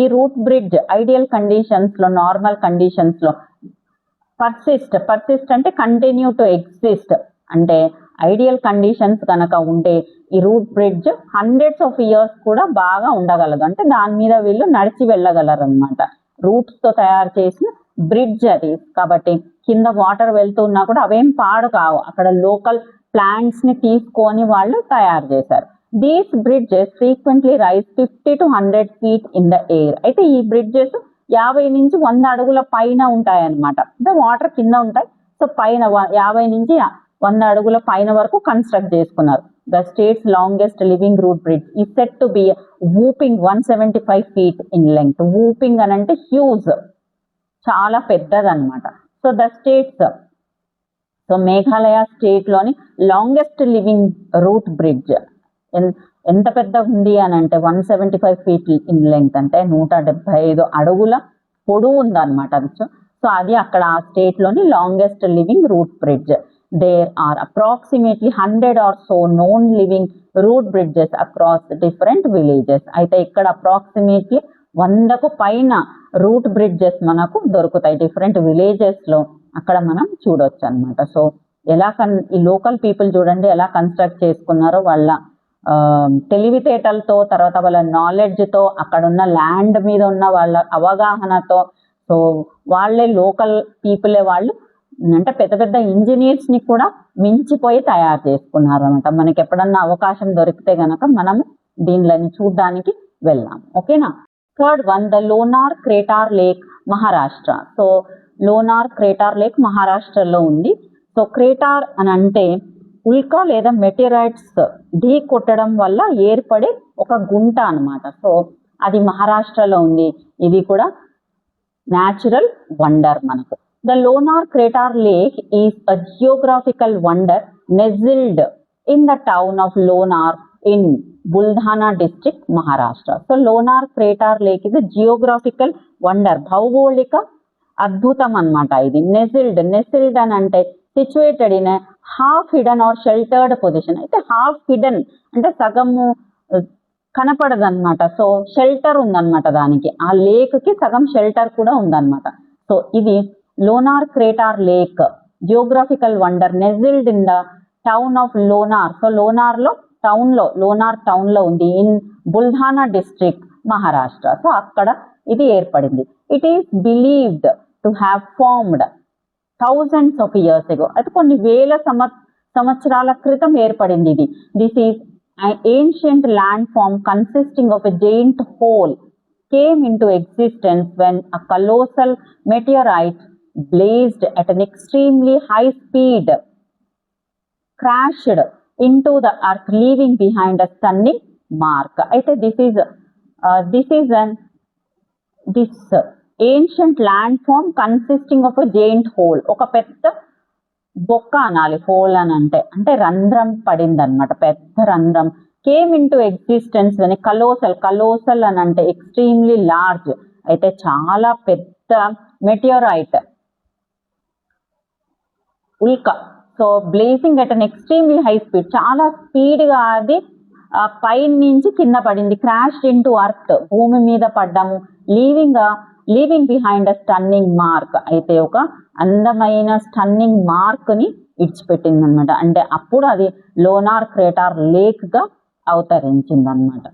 ఈ రూట్ బ్రిడ్జ్ ఐడియల్ కండిషన్స్ లో, నార్మల్ కండిషన్స్ లో పర్సిస్ట్ అంటే కంటిన్యూ టు ఎగ్జిస్ట్ అంటే ఐడియల్ కండిషన్స్ కనుక ఉంటే ఈ route bridge hundreds of years కూడా బాగా ఉండగలదు. అంటే దాని మీద వీళ్ళు నడిచి వెళ్ళగలరు అనమాట. రూట్స్ తో తయారు చేసిన బ్రిడ్జ్ అది. కాబట్టి కింద వాటర్ వెళ్తున్నా కూడా అవేం పాడు కావు, అక్కడ లోకల్ ప్లాంట్స్ ని తీసుకొని వాళ్ళు తయారు చేశారు. These bridges frequently rise 50 to 100 feet in the air. అయితే ఈ బ్రిడ్జెస్ 50 నుంచి 100 అడుగుల పైన ఉంటాయన్నమాట. అంటే వాటర్ కింద ఉంటాయి, సో పైన 50 నుంచి 100 అడుగుల పైన వరకు కన్స్ట్రక్ట్ చేసుకున్నారు. The state's longest living root bridge is set to be whooping 175 feet in length. Whooping అని అంటే హ్యూజ్, చాలా పెద్దదన్నమాట. So the state's, so Meghalaya state లోని లాంగెస్ట్ లివింగ్ రూట్ బ్రిడ్జ్ ఎంత పెద్ద ఉంది అని అంటే 175 feet ఇన్ లెంగ్త్ అంటే 175 అడుగుల పొడవు ఉందన్నమాట అది. సో అది అక్కడ ఆ స్టేట్ లోని longest living root bridge. There are approximately 100 or so known living root bridges across different villages. అయితే ఇక్కడ అప్రాక్సిమేట్లీ 100కు పైన రూట్ బ్రిడ్జెస్ మనకు దొరుకుతాయి డిఫరెంట్ విలేజెస్ లో, అక్కడ మనం చూడొచ్చు అనమాట. సో ఎలా ఈ లోకల్ పీపుల్ చూడండి ఎలా కన్స్ట్రక్ట్ చేసుకున్నారో వాళ్ళ తెలివితేటలతో, తర్వాత వాళ్ళ నాలెడ్జ్తో, అక్కడ ఉన్న ల్యాండ్ మీద ఉన్న వాళ్ళ అవగాహనతో. సో వాళ్ళే లోకల్ పీపులే వాళ్ళు అంటే పెద్ద పెద్ద ఇంజనీర్స్ ని కూడా మించిపోయి తయారు చేసుకున్నారు అనమాట. మనకి ఎప్పుడన్నా అవకాశం దొరికితే గనక మనం దీనిని చూడడానికి వెళ్ళాం. ఓకేనా. Third one, the Lonar crater lake Maharashtra. So Lonar crater lake మహారాష్ట్రలో ఉంది. సో క్రేటార్ అని అంటే ఉల్కా లేదా మెటీరైట్స్ ఢీ కొట్టడం వల్ల ఏర్పడే ఒక గుంట అన్నమాట. సో అది మహారాష్ట్రలో ఉంది. ఇది కూడా న్యాచురల్ వండర్ మనకు. The Lonar Crater Lake is a geographical wonder nestled in the town of Lonar in Buldhana district, Maharashtra. So Lonar Crater Lake is a geographical wonder. భౌగోళిక అద్భుతం అన్నమాట ఇది. nestled అని అంటే situated in a half hidden or sheltered position. అయితే half hidden అంటే సగము కనపడదు అనమాట. సో షెల్టర్ ఉందన్నమాట దానికి, ఆ లేక్ కి సగం షెల్టర్ కూడా ఉందన్నమాట. సో ఇది Lonar crater lake geographical wonder nestled in the town of Lonar. So Lonar town లో ఉంది. In Buldhana district, Maharashtra. So అక్కడ ఇది ఏర్పడింది. It is believed to have formed thousands of years ago. అయితే కొన్ని వేల సంవత్సరాల క్రితం ఏర్పడింది ఇది. This is an ancient landform consisting of a giant hole came into existence when a colossal meteorite blazed at an extremely high speed crashed into the earth, leaving behind a stunning mark. అయితే this is an ancient landform consisting of a giant hole. ఒక పెద్ద బొక్క అనాలి, whole అని అంటే రంధ్రం పడింది అనమాట, పెద్ద రంధ్రం. కేమ్ ఇన్ టు ఎగ్జిస్టెన్స్ అని కలోసల్ అని అంటే ఎక్స్ట్రీమ్లీ లార్జ్, అయితే చాలా పెద్ద మెటియోరైట్ ఉల్క. So blazing at an extremely high speed, చాలా స్పీడ్గా అది పై నుంచి కింద పడింది. క్రాష్డ్ ఇన్ టు అర్త్, భూమి మీద పడ్డాము. లీవింగ్ బిహైండ్ అ స్టన్నింగ్ మార్క్, అయితే ఒక అందమైన స్టన్నింగ్ మార్క్ ని ఇడిచిపెట్టింది అనమాట. అంటే అప్పుడు అది లోనార్ క్రేటార్ లేక్ గా అవతరించింది అనమాట.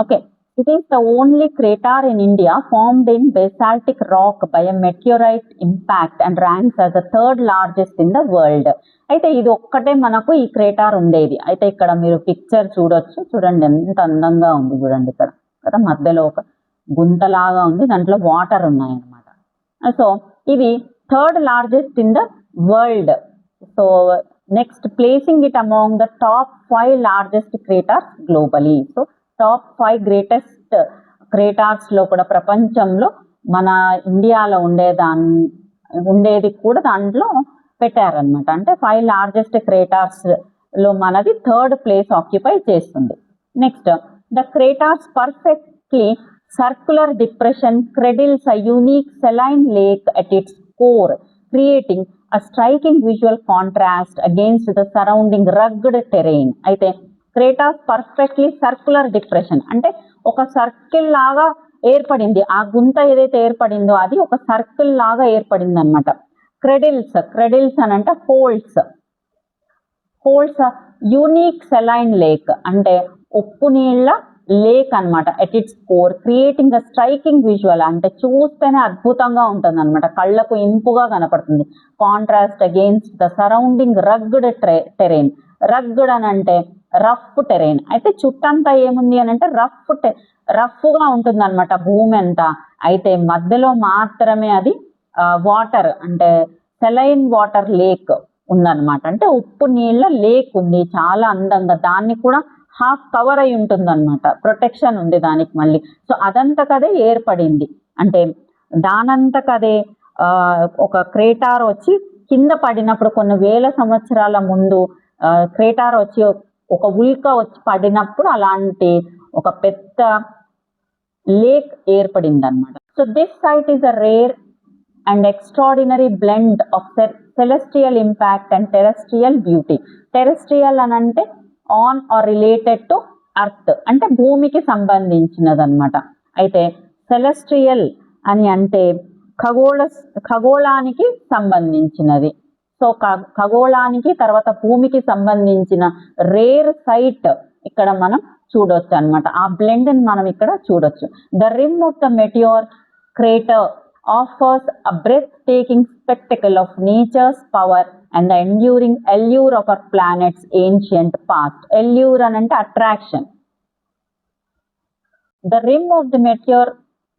Okay, it is the only crater in India formed in basaltic rock by a meteorite impact and ranks as the third largest in the world. అయితే ఇది ఒక్కటే మనకు ఈ క్రేటార్ ఉండేది. అయితే ఇక్కడ మీరు పిక్చర్ చూడొచ్చు, చూడండి ఎంత అందంగా ఉంది చూడండి. ఇక్కడ కదా మధ్యలో ఒక గుంతలాగా ఉంది, దాంట్లో వాటర్ ఉన్నాయి అన్నమాట. సో ఇది third largest in the world. So next placing it among the top 5 largest craters globally. So top 5 greatest క్రేటార్స్ లో కూడా ప్రపంచంలో మన ఇండియాలో ఉండేది కూడా దాంట్లో పెట్టారనమాట. అంటే 5 లార్జెస్ట్ క్రేటార్స్ లో మనది థర్డ్ ప్లేస్ ఆక్యుపై చేస్తుంది. Next, the క్రేటార్స్ perfectly circular depression cradles a unique saline lake at its core, creating a striking visual contrast against the surrounding rugged terrain. అయితే క్రేటార్స్ పర్ఫెక్ట్లీ సర్క్యులర్ డిప్రెషన్ అంటే ఒక సర్కిల్ లాగా ఏర్పడింది. ఆ గుంత ఏదైతే ఏర్పడిందో అది ఒక సర్కిల్ లాగా ఏర్పడింది అనమాట. క్రెడిల్స్ అని అంటే హోల్స్. యూనిక్ సెలైన్ లేక్ అంటే ఉప్పు నీళ్ళ లేక్ అనమాట. At its core creating a striking visual అంటే చూస్తేనే అద్భుతంగా ఉంటుంది అనమాట, కళ్ళకు ఇంపుగా కనపడుతుంది. Contrast against the surrounding rugged terrain. Rugged అని అంటే రఫ్ టెరైన్. అయితే చుట్టంతా ఏముంది అని అంటే రఫ్గా ఉంటుంది అనమాట భూమి అంతా. అయితే మధ్యలో మాత్రమే అది వాటర్ అంటే సెలైన్ వాటర్ లేక్ ఉందన్నమాట. అంటే ఉప్పు నీళ్ళ లేక్ ఉంది, చాలా అందంగా. దాన్ని కూడా హాఫ్ కవర్ అయి ఉంటుంది అనమాట, ప్రొటెక్షన్ ఉంది దానికి మళ్ళీ. సో అదంతకదే ఏర్పడింది. అంటే దానంతకదే ఒక క్రేటార్ వచ్చి కింద పడినప్పుడు కొన్ని వేల సంవత్సరాల ముందు క్రేటార్ వచ్చి ఒక ఉల్కా వచ్చి పడినప్పుడు అలాంటి ఒక పెద్ద లేక్ ఏర్పడింది అనమాట. So this site is a rare and extraordinary blend of celestial impact and terrestrial beauty. Terrestrial అని అంటే on or related to earth అంటే భూమికి సంబంధించినది అనమాట. అయితే సెలెస్ట్రియల్ అని అంటే ఖగోళానికి సంబంధించినది. సో ఖగోళానికి తర్వాత భూమికి సంబంధించిన రేర్ సైట్ ఇక్కడ మనం చూడొచ్చు అనమాట. ఆ బ్లెండ్ ని మనం ఇక్కడ చూడొచ్చు. The rim of the meteor crater offers a breathtaking spectacle of nature's power and the enduring allure of our planet's ancient past. Allure anante attraction. The rim of the meteor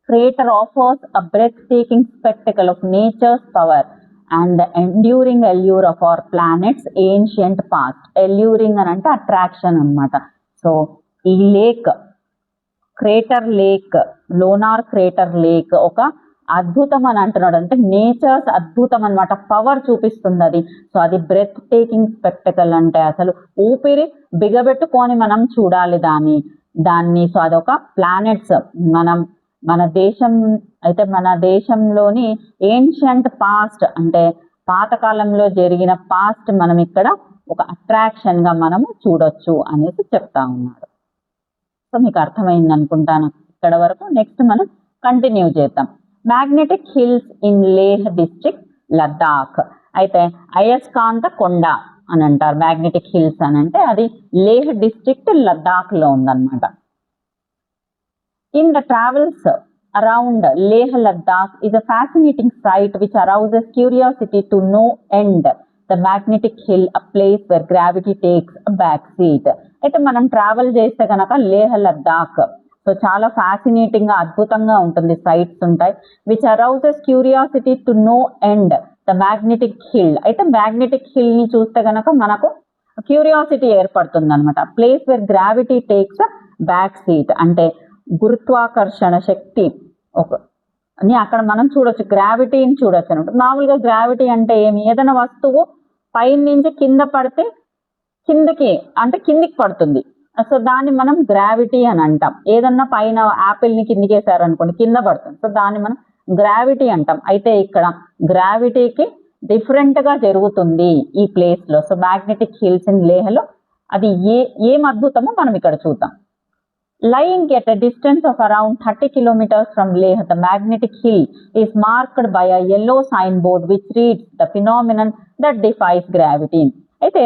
crater offers a breathtaking spectacle of nature's power and the enduring allure of our planet's ancient past. Alluring anante attraction annamata. So ee lake, crater lake, lunar crater lake ఒక అద్భుతం అని అంటున్నాడు. అంటే nature's అద్భుతం అనమాట, power చూపిస్తుంది అది. So అది బ్రెత్ టేకింగ్ స్పెక్టకల్ అంటే అసలు ఊపిరి బిగబెట్టుకొని మనం చూడాలి దాన్ని. సో అదొక ప్లానెట్స్ మన దేశం అయితే మన దేశంలోని ఏన్షియంట్ పాస్ట్ అంటే పాతకాలంలో జరిగిన పాస్ట్ మనం ఇక్కడ ఒక అట్రాక్షన్ గా మనము చూడొచ్చు అనేసి చెప్తా ఉన్నాడు. సో మీకు అర్థమైంది అనుకుంటాను ఇక్కడ వరకు. నెక్స్ట్ మనం కంటిన్యూ చేద్దాం. Magnetic hills in Leh district Ladakh. అయితే అయస్కాంత కొండ అని అంటారు. మ్యాగ్నెటిక్ హిల్స్ అని అంటే అది లేహ్ డిస్ట్రిక్ట్ లద్దాఖ్ లో ఉందన్నమాట. In the travels around Leh Ladakh is a fascinating sight which arouses curiosity to no end. The magnetic hill, a place where gravity takes a back seat. అయితే మనం ట్రావెల్ చేస్తే కనుక లేహ్ లద్దాఖ్ సో చాలా ఫ్యాసినేటింగ్ గా అద్భుతంగా ఉంటుంది, సైట్స్ ఉంటాయి. Which arouses curiosity to no end the magnetic hill. అయితే మ్యాగ్నెటిక్ హిల్ ని చూస్తే కనుక మనకు క్యూరియాసిటీ ఏర్పడుతుంది అనమాట. Place where gravity takes back seat అంటే గురుత్వాకర్షణ శక్తి అని అక్కడ మనం చూడొచ్చు, గ్రావిటీని చూడొచ్చు అనమాట. మామూలుగా గ్రావిటీ అంటే ఏమి, ఏదైనా వస్తువు పైన నుంచి కింద పడితే కిందికి పడుతుంది. సో దాన్ని మనం గ్రావిటీ అని అంటాం. ఏదన్నా పైన యాపిల్ ని కిందికి వేసారనుకోండి కింద పడుతుంది, సో దాన్ని మనం గ్రావిటీ అంటాం. అయితే ఇక్కడ గ్రావిటీకి డిఫరెంట్గా జరుగుతుంది ఈ ప్లేస్లో. సో మ్యాగ్నెటిక్ హిల్స్ ఇన్ లేహ్లో అది ఏం అద్భుతమో మనం ఇక్కడ చూద్దాం. Lying at a distance of around 30 kilometers from Leh, the magnetic hill is marked by a yellow signboard which reads the phenomenon that defies gravity. అయితే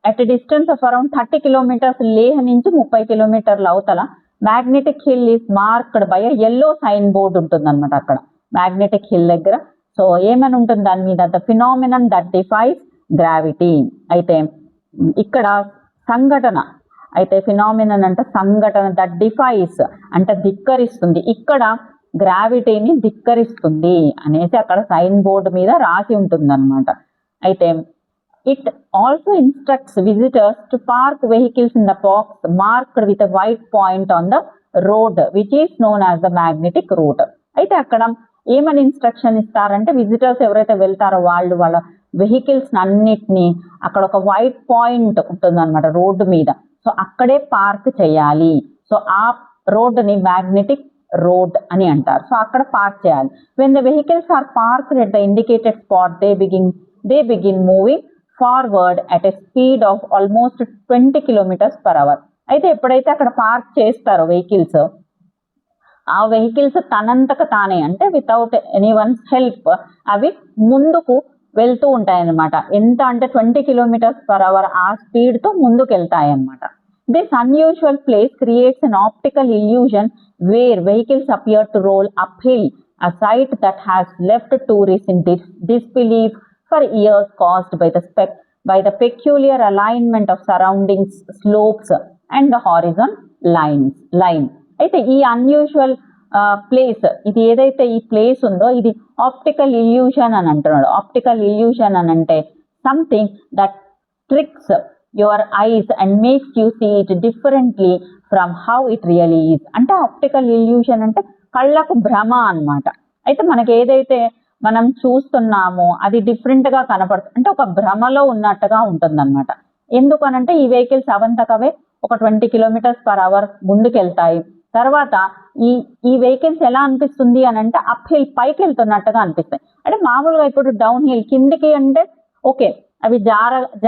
at a distance of around 30 kilometers Leh నుంచి 30 కిలోమీటర్ల అవతల magnetic hill is marked by a yellow signboard ఉంటుందన్నమాట అక్కడ magnetic hill దగ్గర. So ఏమని ఉంటుంది దాని మీద? The phenomenon that defies gravity. అయితే ఇక్కడ సంఘటన, అయితే ఫినామినన్ అంటే సంఘటన, దట్ డిఫైస్ అంటే ధిక్కరిస్తుంది, ఇక్కడ గ్రావిటీని ధిక్కరిస్తుంది అనేసి అక్కడ సైన్ బోర్డు మీద రాసి ఉంటుంది అనమాట. అయితే it also instructs visitors to park vehicles in the box marked with a white point on the road which is known as the magnetic route. అయితే అక్కడ ఏమని ఇన్స్ట్రక్షన్ ఇస్తారంటే విజిటర్స్ ఎవరైతే వెళ్తారో వాళ్ళ వెహికల్స్ అన్నిటినీ అక్కడ ఒక వైట్ పాయింట్ ఉంటుంది అనమాట రోడ్డు మీద. సో అక్కడే పార్క్ చేయాలి. సో ఆ రోడ్డుని మ్యాగ్నెటిక్ రోడ్ అని అంటారు. సో అక్కడ పార్క్ చేయాలి. When the vehicles are parked at the indicated spot they begin moving forward at a speed of almost 20 km/h. అయితే ఎప్పుడైతే అక్కడ పార్క్ చేస్తారో వెహికల్స్, ఆ వెహికల్స్ తనంతకు తానే అంటే వితౌట్ ఎనీ వన్స్ హెల్ప్ అవి ముందుకు వెళ్తూ ఉంటాయన్నమాట. ఎంత అంటే 20 km/h ఆ స్పీడ్తో ముందుకు వెళ్తాయి అన్నమాట. This unusual place creates an optical illusion where vehicles appear to roll up hill, a sight that has left tourist in disbelief for years caused by the peculiar alignment of surroundings slopes and the horizon line. అయితే ఈ unusual place, ఇది ఏదైతే ఈ place ఉందో ఇది optical illusion అని అంటున్నాడు. Optical illusion అని అంటే something that tricks your eyes and makes you see it differently from how it really is. అంటే ఆప్టికల్ ఇల్యూషన్ అంటే కళ్ళకు భ్రమ అన్నమాట. అయితే మనకి ఏదైతే మనం చూస్తున్నామో అది డిఫరెంట్గా కనపడుతుంది, అంటే ఒక భ్రమలో ఉన్నట్టుగా ఉంటుందన్నమాట. ఎందుకనంటే ఈ వెహికల్స్ అవంతకవే ఒక 20 km/h ముందుకెళ్తాయి. తర్వాత ఈ వెహికల్స్ ఎలా అనిపిస్తుంది అని అంటే అప్ హిల్ పైకి వెళ్తున్నట్టుగా అనిపిస్తాయి. అంటే మామూలుగా ఇప్పుడు డౌన్ హిల్ కిందికి అంటే ఓకే అవి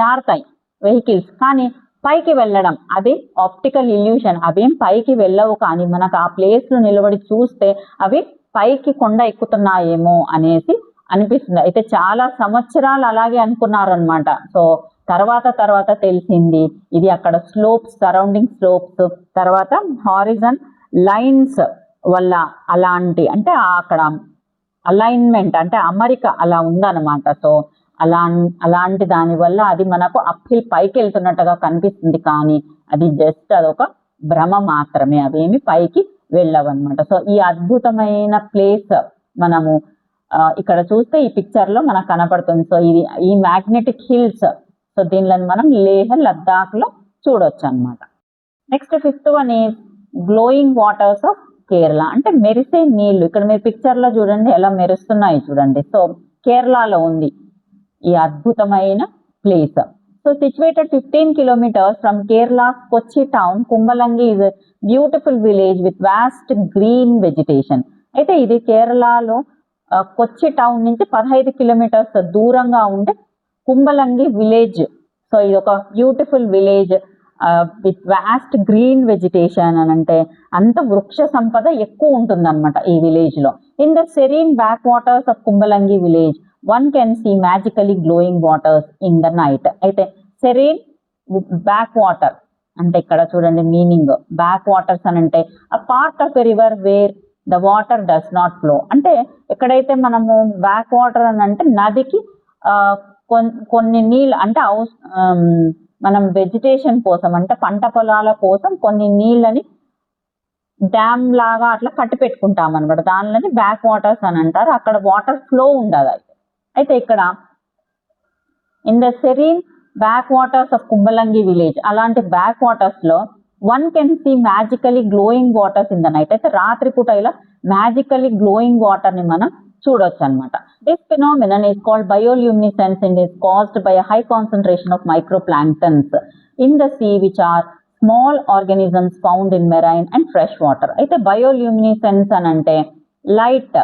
జారుతాయి వెహికల్స్, కానీ పైకి వెళ్ళడం అది ఆప్టికల్ ఇల్యూషన్. అవేం పైకి వెళ్ళవు, కానీ మనకు ఆ ప్లేస్లో నిలబడి చూస్తే అవి పైకి కొండ ఎక్కుతున్నాయేమో అనేసి అనిపిస్తుంది. అయితే చాలా సంవత్సరాలు అలాగే అనుకున్నారనమాట. సో తర్వాత తెలిసింది ఇది అక్కడ స్లోప్స్, సరౌండింగ్ స్లోప్స్, తర్వాత హారిజన్ లైన్స్ వల్ల అలాంటి అంటే అక్కడ అలైన్మెంట్ అంటే అమరిక అలా ఉందన్నమాట. సో అలాంటి దానివల్ల అది మనకు అప్హిల్ పైకి వెళ్తున్నట్టుగా కనిపిస్తుంది, కానీ అది జస్ట్ అదొక భ్రమ మాత్రమే, అవేమి పైకి వెళ్ళవన్నమాట. సో ఈ అద్భుతమైన ప్లేస్ మనము ఇక్కడ చూస్తే ఈ పిక్చర్లో మనకు కనపడుతుంది. సో ఇది ఈ మ్యాగ్నెటిక్ హిల్స్, సో దీనిలో మనం లేహ్ లద్దాఖ్లో చూడొచ్చు అనమాట. Next 5th one is glowing waters of Kerala. అంటే మెరిసే నీళ్లు. ఇక్కడ మీరు పిక్చర్లో చూడండి ఎలా మెరుస్తున్నాయి చూడండి. సో కేరళలో ఉంది ఈ అద్భుతమైన place. So situated 15 kilometers from Kerala's Kochi town, Kumbalangi is a beautiful village with vast green vegetation. అయితే ఇది కేరళలో కొచ్చి టౌన్ నుంచి 15 kilometers దూరంగా ఉండే కుంబలంగి విలేజ్. సో ఇది ఒక beautiful village with vast green vegetation అని అంటే అంత వృక్ష సంపద ఎక్కువ ఉంటుంది అనమాట ఈ విలేజ్ లో. In the serene back waters of Kumbalangi village one can see magically glowing waters in the night. అయితే సెరీన్ బ్యాక్ వాటర్ అంటే ఇక్కడ చూడండి మీనింగ్. బ్యాక్ వాటర్స్ అని అంటే a part of a river where the water does not flow. అంటే ఎక్కడైతే మనము back water అని అంటే నదికి కొన్ని నీళ్ళు అంటే మనం వెజిటేషన్ కోసం అంటే పంట పొలాల కోసం కొన్ని నీళ్ళని డ్యామ్ లాగా అట్లా కట్టి పెట్టుకుంటాం అనమాట. దానిలోని బ్యాక్ వాటర్స్ అని అంటారు. అక్కడ వాటర్ ఫ్లో ఉండదు. అయితే ఇక్కడ in the serene back waters of Kumbalangi village అలాంటి బ్యాక్ వాటర్స్ లో one can see magically glowing waters in the night. అయితే రాత్రిపూట ఇలా మ్యాజికలీ గ్లోయింగ్ వాటర్ ని మనం చూడొచ్చు అనమాట. This phenomenon is called bioluminescence and is caused by high concentration of microplanktons in the sea which are small organisms found in marine and fresh water. అయితే bioluminescence అని అంటే light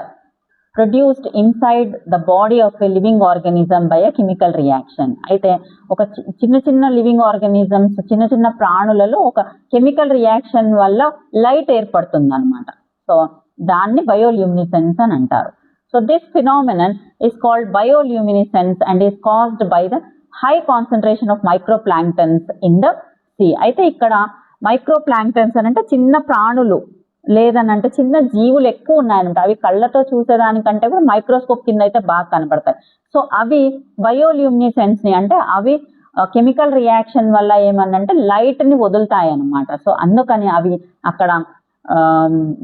produced inside the body of a living organism by a chemical reaction. అయితే ఒక చిన్న చిన్న living organisms, చిన్న చిన్న ప్రాణులలో ఒక కెమికల్ రియాక్షన్ వల్ల లైట్ ఏర్పడుతుంది అనమాట. సో దాన్ని బయోల్యూమినిసెన్స్ అని అంటారు. So this phenomenon is called bioluminescence and is caused by the high concentration of microplanktons in the sea. అయితే ఇక్కడ మైక్రోప్లాంక్టన్స్ అని అంటే చిన్న ప్రాణులు లేదనంటే చిన్న జీవులు ఎక్కువ ఉన్నాయన్నమాట. అవి కళ్ళతో చూసేదానికంటే కూడా మైక్రోస్కోప్ కింద అయితే బాగా కనపడతాయి. సో అవి బయోల్యూమినిసెన్స్ ని అంటే అవి కెమికల్ రియాక్షన్ వల్ల ఏమన్నంటే లైట్ ని వదులుతాయి అన్నమాట. సో అందుకని అవి అక్కడ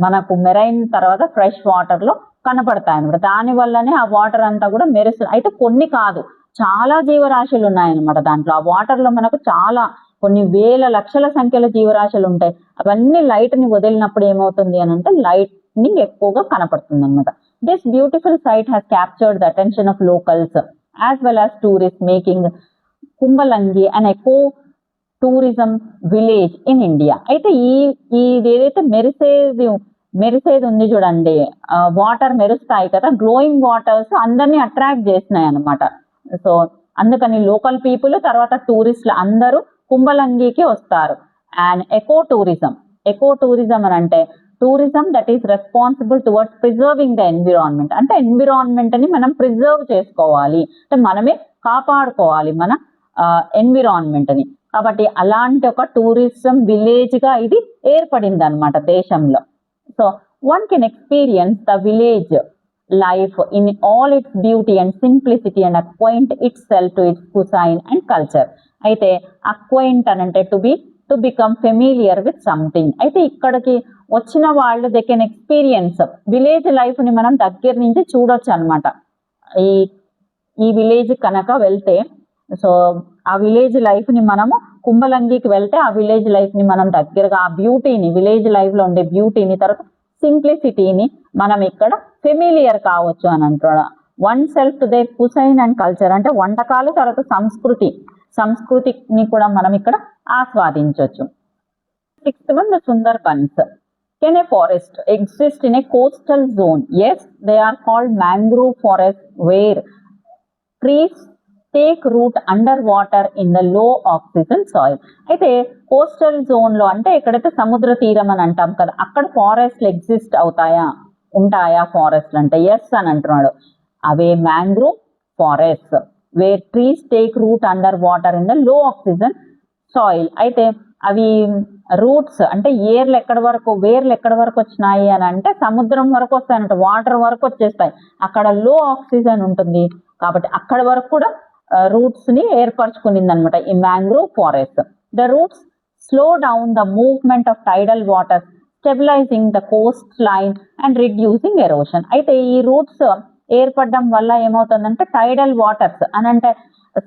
మనకు మెరైన్ తర్వాత ఫ్రెష్ వాటర్ లో కనపడతాయి అనమాట. దాని వల్లనే ఆ వాటర్ అంతా కూడా మెరుస్తుంది. అయితే కొన్ని కాదు, చాలా జీవరాశులు ఉన్నాయన్నమాట దాంట్లో. ఆ వాటర్ లో మనకు చాలా కొన్ని వేల లక్షల సంఖ్యలో జీవరాశులు ఉంటాయి. అవన్నీ లైట్ ని వదిలినప్పుడు ఏమవుతుంది అని అంటే లైట్నింగ్ ఎక్కువగా కనపడుతుంది అనమాట. This beautiful sight has captured the attention of locals as well as tourist, making Kumbalangi and eco tourism village in India. అయితే ఇది ఏదైతే మెరిసేది ఉంది చూడండి, వాటర్ మెరుస్తాయి కదా, గ్లోయింగ్ వాటర్స్ అందరినీ అట్రాక్ట్ చేసినాయి అనమాట. సో అందుకని లోకల్ పీపుల్ తర్వాత టూరిస్టులు అందరూ కుంబలంగికి వస్తారు. అండ్ ఎకో టూరిజం అని అంటే tourism that is responsible towards preserving the environment. అంటే ఎన్విరాన్మెంట్ ని మనం ప్రిజర్వ్ చేసుకోవాలి, అంటే మనమే కాపాడుకోవాలి మన ఎన్విరాన్మెంట్ ని. కాబట్టి అలాంటి ఒక టూరిజం విలేజ్ గా ఇది ఏర్పడింది అనమాట దేశంలో. So one can experience the village life in all its beauty and simplicity and acquaint itself to its cuisine and culture. అయితే acquaint అనంటే to become familiar with something. అయితే ఇక్కడికి వచ్చిన వాళ్ళు they can experience village life ని మనం దగ్గర నుంచి చూడొచ్చు అనమాట. ఈ విలేజ్ కనుక వెళ్తే, సో ఆ విలేజ్ లైఫ్ ని మనము కుంబలంగికి వెళ్తే ఆ విలేజ్ లైఫ్ ని మనం దగ్గరగా ఆ బ్యూటీని, విలేజ్ లైఫ్ లో ఉండే బ్యూటీని తర్వాత సింప్లిసిటీని మనం ఇక్కడ ఫెమిలియర్ కావచ్చు అని అంటాడు. One self to their cuisine and culture అంటే వంటకాలు తర్వాత సంస్కృతిని కూడా మనం ఇక్కడ ఆస్వాదించవచ్చు. 6th one, the Sundarbans. Can a forest exist in a coastal zone? Yes, they are called mangrove forests where trees take root underwater in the low oxygen soil. అయితే coastal zone లో అంటే ఎక్కడైతే సముద్ర తీరం అని అంటాం కదా, అక్కడ ఫారెస్ట్లు ఎగ్జిస్ట్ ఉంటాయా ఫారెస్ట్లు అంటే ఎస్ అని అంటున్నాడు. అవే mangrove forest where trees take root under water in the low oxygen soil. అయితే అవి రూట్స్ అంటే వేర్లు ఎక్కడి వరకు వచ్చినాయి అని అంటే సముద్రం వరకు వస్తాయంట, వాటర్ వరకు వచ్చేస్తాయి. అక్కడ లో ఆక్సిజన్ ఉంటుంది కాబట్టి అక్కడ వరకు కూడా రూట్స్ ని ఏర్పరచుకునింది అనమాట ఈ mangrove forest. The roots slow down the movement of టైడల్ water, stabilising the Coast line and reducing erosion. అయితే ఈ రూట్స్ ఏర్పడడం వల్ల ఏమవుతుందంటే టైడల్ వాటర్స్ అని అంటే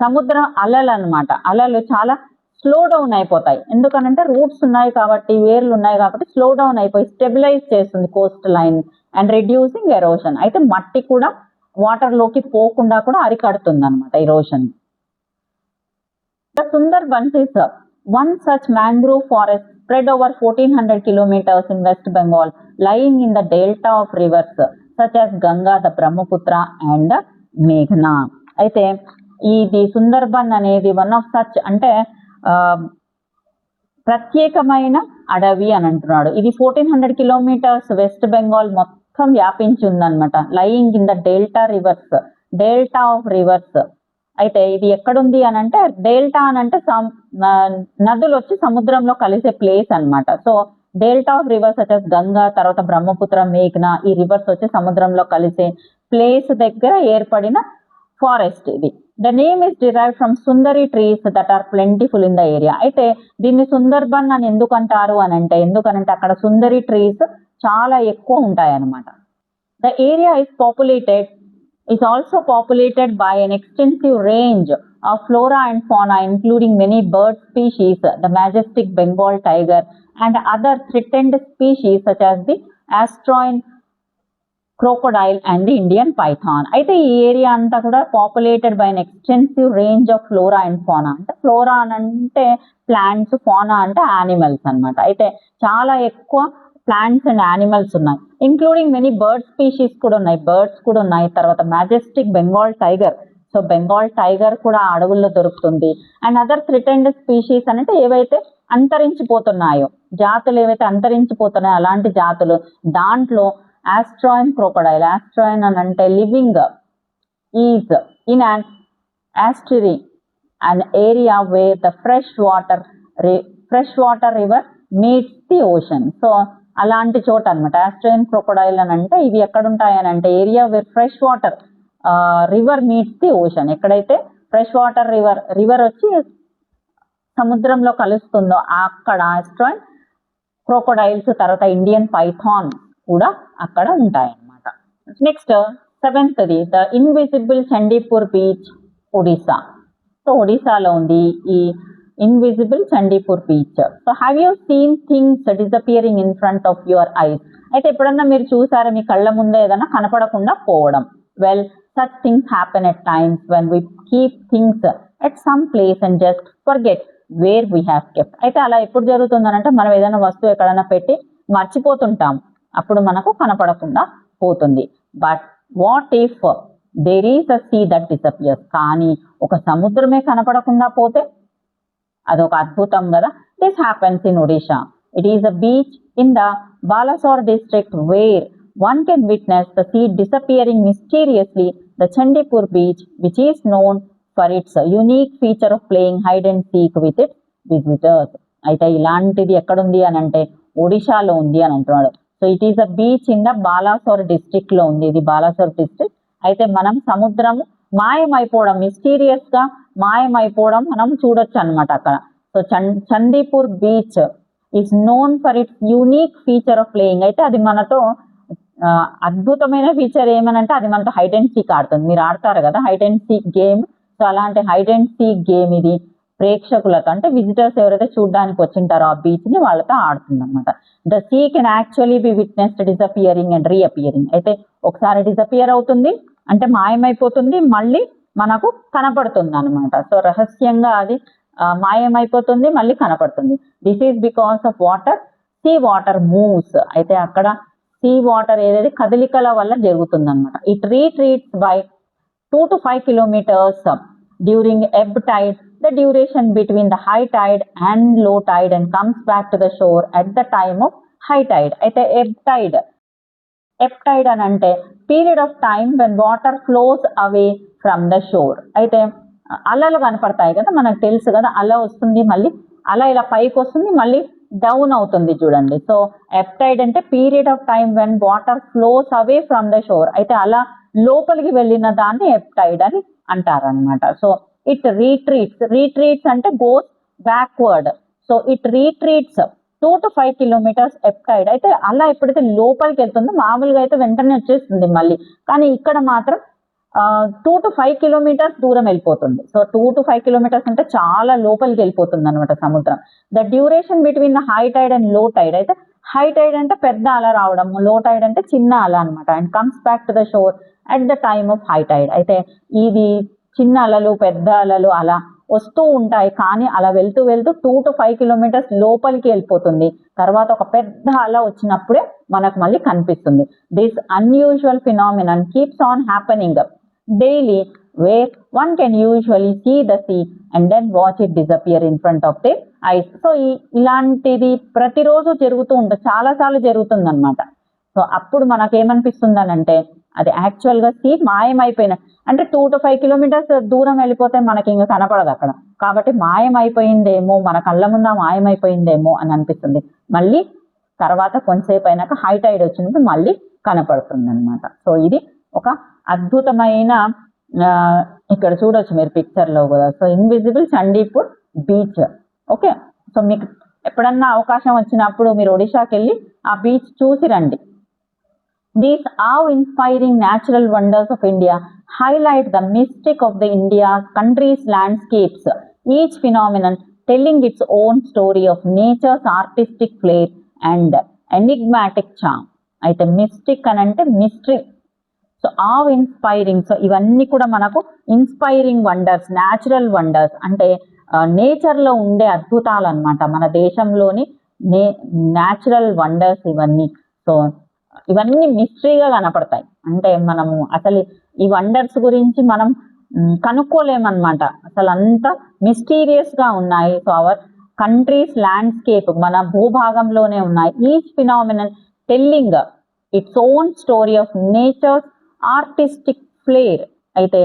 సముద్రం అలలు చాలా స్లో డౌన్ అయిపోతాయి. ఎందుకనంటే రూట్స్ ఉన్నాయి కాబట్టి, వేర్లు ఉన్నాయి కాబట్టి స్లో డౌన్ అయిపోయి స్టెబిలైజ్ చేస్తుంది Coast line and reducing erosion. అయితే మట్టి కూడా వాటర్ లోకి పోకుండా కూడా అరికడుతుంది అనమాట erosion. The Sundarbans is one such mangrove forest spread over 1400 kilometers in West Bengal, lying in the delta of rivers such as Ganga, the Brahmaputra and the Meghna. అయితే ఇది సుందర్బన్ అనేది వన్ ఆఫ్ సచ్ అంటే ప్రత్యేకమైన అడవి అని అంటున్నాడు. ఇది 1400 కిలోమీటర్స్ వెస్ట్ బెంగాల్ మొత్తం వ్యాపించి ఉందన్నమాట. Lying in the delta of reverse. అయితే ఇది ఎక్కడుంది అని అంటే డెల్టా అని అంటే నదులు వచ్చి సముద్రంలో కలిసే ప్లేస్ అన్నమాట. సో డెల్టా ఆఫ్ రివర్స్ వచ్చేసి గంగా, తర్వాత బ్రహ్మపుత్ర, మేఘ్నా, ఈ రివర్స్ వచ్చి సముద్రంలో కలిసే ప్లేస్ దగ్గర ఏర్పడిన ఫారెస్ట్ ఇది. The name is derive from Sundari trees that are plentiful in the area. అయితే దీన్ని సుందర్బన్ అని ఎందుకంటారు అని అంటే ఎందుకనంటే అక్కడ సుందరి ట్రీస్ చాలా ఎక్కువ ఉంటాయి అన్నమాట. The area is also populated by an extensive range of flora and fauna, including many bird species, the majestic Bengal tiger, and other threatened species such as the Australian crocodile and the Indian python. అయితే ఈ area అంతా కూడా populated by an extensive range of flora and fauna. అంటే flora అంటే plants, fauna అంటే animals అన్నమాట. అయితే చాలా ఎక్కువ ప్లాంట్స్ అండ్ యానిమల్స్ ఉన్నాయి, ఇంక్లూడింగ్ మెనీ బర్డ్ స్పీషీస్ కూడా ఉన్నాయి, బర్డ్స్ కూడా ఉన్నాయి. తర్వాత majestic Bengal tiger, so Bengal tiger కూడా అడవుల్లో దొరుకుతుంది. అండ్ అదర్ థ్రెటెండ్ స్పీషీస్ అంటే ఏవైతే అంతరించిపోతున్నాయో, జాతులు ఏవైతే అంతరించిపోతున్నాయో అలాంటి జాతులు. దాంట్లో ఆస్ట్రాయిన్ క్రోకోడైల్, ఆస్ట్రాయిన్ అని అంటే living is in an estuary, an area where the fresh water river meets the ocean. So అలాంటి చోట అనమాట ఆస్ట్రియన్ క్రొకొడైల్ అని అంటే ఇవి ఎక్కడ ఉంటాయి అని అంటే area where fresh water river meets the ocean, ఎక్కడైతే ఫ్రెష్ వాటర్ రివర్ వచ్చి సముద్రంలో కలుస్తుందో అక్కడ ఆస్ట్రాయిన్ క్రోకోడైల్స్, తర్వాత ఇండియన్ పైథాన్ కూడా అక్కడ ఉంటాయి అన్నమాట. Next 7th the invisible Chandipur beach, Odisha. So ఒడిశాలో ఉంది ఈ invisible Chandipur beach. So have you seen things disappearing in front of your eyes? అయితే ఎప్పుడన్నా మీరు చూసారా మీ కళ్ళ ముందే ఏదైనా కనపడకుండా పోవడం? Well, such things happen at times when we keep things at some place and just forget where we have kept. అయితే అలా ఎప్పుడు జరుగుతుందనంటే మనం ఏదైనా వస్తువు ఎక్కడైనా పెట్టి మర్చిపోతుంటాం, అప్పుడు మనకు కనపడకుండా పోతుంది. But what if there is a sea that disappears? కానీ ఒక సముద్రమే కనపడకుండా పోతే అదొక అద్భుతం కదా. This happens in Odisha. It is a beach in the Balasore district where one can witness the sea disappearing mysteriously. The Chandipur beach, which is known for its unique feature of playing hide and seek with its visitors. అయితే ఇలాంటిది ఎక్కడుంది అని అంటే ఒడిశాలో ఉంది అని అంటున్నాడు. So it is a beach in the Balasore district లో ఉంది, ఇది బాలాసోర్ డిస్ట్రిక్ట్. అయితే మనం సముద్రం మాయమైపోవడం, మిస్టీరియస్ గా మాయమైపోవడం మనం చూడొచ్చు అనమాట అక్కడ. So Chandipur beach is known for its unique feature of playing. అయితే అది మనతో అద్భుతమైన ఫీచర్ ఏమనంటే అది మనతో హైడ్ అండ్ సీక్ ఆడుతుంది. మీరు ఆడతారు కదా hide and seek game, so అలాంటి హైడ్ అండ్ సీక్ గేమ్ ఇది ప్రేక్షకులతో అంటే విజిటర్స్ ఎవరైతే చూడడానికి వచ్చింటారో ఆ బీచ్ ని వాళ్ళతో ఆడుతుంది అనమాట. The sea can actually be witnessed disappearing and reappearing. అయితే ఒకసారి డిసపియర్ అవుతుంది అంటే మాయమైపోతుంది, మళ్ళీ మనకు కనపడుతుంది అనమాట. సో రహస్యంగా అది మాయమైపోతుంది, మళ్ళీ కనపడుతుంది. This is because of water, sea water moves. అయితే అక్కడ సీ వాటర్ ఏదైతే కదలికల వల్ల జరుగుతుంది అనమాట. It retreats by 2 to 5 kilometers during ebb tide, the duration between the high tide and low tide, and comes back to the shore at the time of high tide. అయితే ebb tide అని అంటే period of time when water flows away from the shore. అయితే అలలు కనపడతాయి కదా, మనకు తెలుసు కదా అల వస్తుంది, మళ్ళీ అలా ఇలా పైకి వస్తుంది, మళ్ళీ డౌన్ అవుతుంది చూడండి. సో ebb tide అంటే period of time when water flows away from the shore. అయితే అలా లోపలికి వెళ్ళిన దాన్ని ebb tide అని అంటారనమాట. సో ఇట్ రీట్రీట్స్ అంటే goes backward. So it retreats 2 to 5 kilometers ebb tide. అయితే అలా ఎప్పుడైతే లోపలికి వెళ్తుందో మామూలుగా అయితే వెంటనే వచ్చేస్తుంది మళ్ళీ, కానీ ఇక్కడ మాత్రం 2 to 5 kilometers దూరం వెళ్ళిపోతుంది. సో 2 to 5 kilometers అంటే చాలా లోపలికి వెళ్ళిపోతుంది అనమాట సముద్రం. The duration between the high tide and low tide. అయితే హై టైడ్ అంటే పెద్ద అల రావడం, లో టైడ్ అంటే చిన్న అల అనమాట. And comes back to the shore at the time of high tide. అయితే ఇది చిన్న అలలు పెద్ద అలలు అలా వస్తూ ఉంటాయి, కానీ అలా వెళ్తూ 2 to 5 kilometers లోపలికి వెళ్ళిపోతుంది. తర్వాత ఒక పెద్ద అల వచ్చినప్పుడే మనకు మళ్ళీ కనిపిస్తుంది. This unusual phenomenon keeps on happening daily where one can usually see the sea and then watch it disappear in front of the eyes. So ఇలాంటిది ప్రతిరోజు జరుగుతూ ఉంటుంది, చాలాసార్లు జరుగుతుంది అనమాట. సో అప్పుడు మనకేమనిపిస్తుంది అని అంటే అది యాక్చువల్గా సీ మాయమైపోయిన అంటే 2 to 5 kilometers దూరం వెళ్ళిపోతే మనకి ఇంకా కనపడదు అక్కడ, కాబట్టి మాయమైపోయిందేమో, మన కళ్ళ ముందు మాయమైపోయిందేమో అని అనిపిస్తుంది. మళ్ళీ తర్వాత కొంతసేపు అయినాక హై టైడ్ వచ్చినప్పుడు మళ్ళీ కనపడుతుంది అనమాట. సో ఇది ఒక అద్భుతమైన ఇక్కడ చూడొచ్చు మీరు పిక్చర్లో కూడా. So invisible Chandipur beach. Okay, so మీకు ఎప్పుడన్నా అవకాశం వచ్చినప్పుడు మీరు ఒడిశాకి వెళ్ళి ఆ బీచ్ చూసి రండి. These awe-inspiring natural wonders of India highlight the mystic of the India's country's landscapes, each phenomenon telling its own story of nature's artistic flair and enigmatic charm. అయితే మిస్టిక్ అని అంటే మిస్టరీ. సో awe-inspiring, సో ఇవన్నీ కూడా మనకు inspiring wonders, natural wonders అంటే నేచర్లో ఉండే అద్భుతాలు అనమాట. మన దేశంలోని న్యాచురల్ వండర్స్ ఇవన్నీ. సో ఇవన్నీ మిస్టరీగా కనపడతాయి. అంటే మనము అసలు ఈ వండర్స్ గురించి మనం కనుక్కోలేమన్నమాట. అసలు అంత మిస్టీరియస్గా ఉన్నాయి. సో అవర్ కంట్రీస్ ల్యాండ్స్కేప్ మన భూభాగంలోనే ఉన్నాయి. Each phenomenon telling its own story of nature's artistic flair. అయితే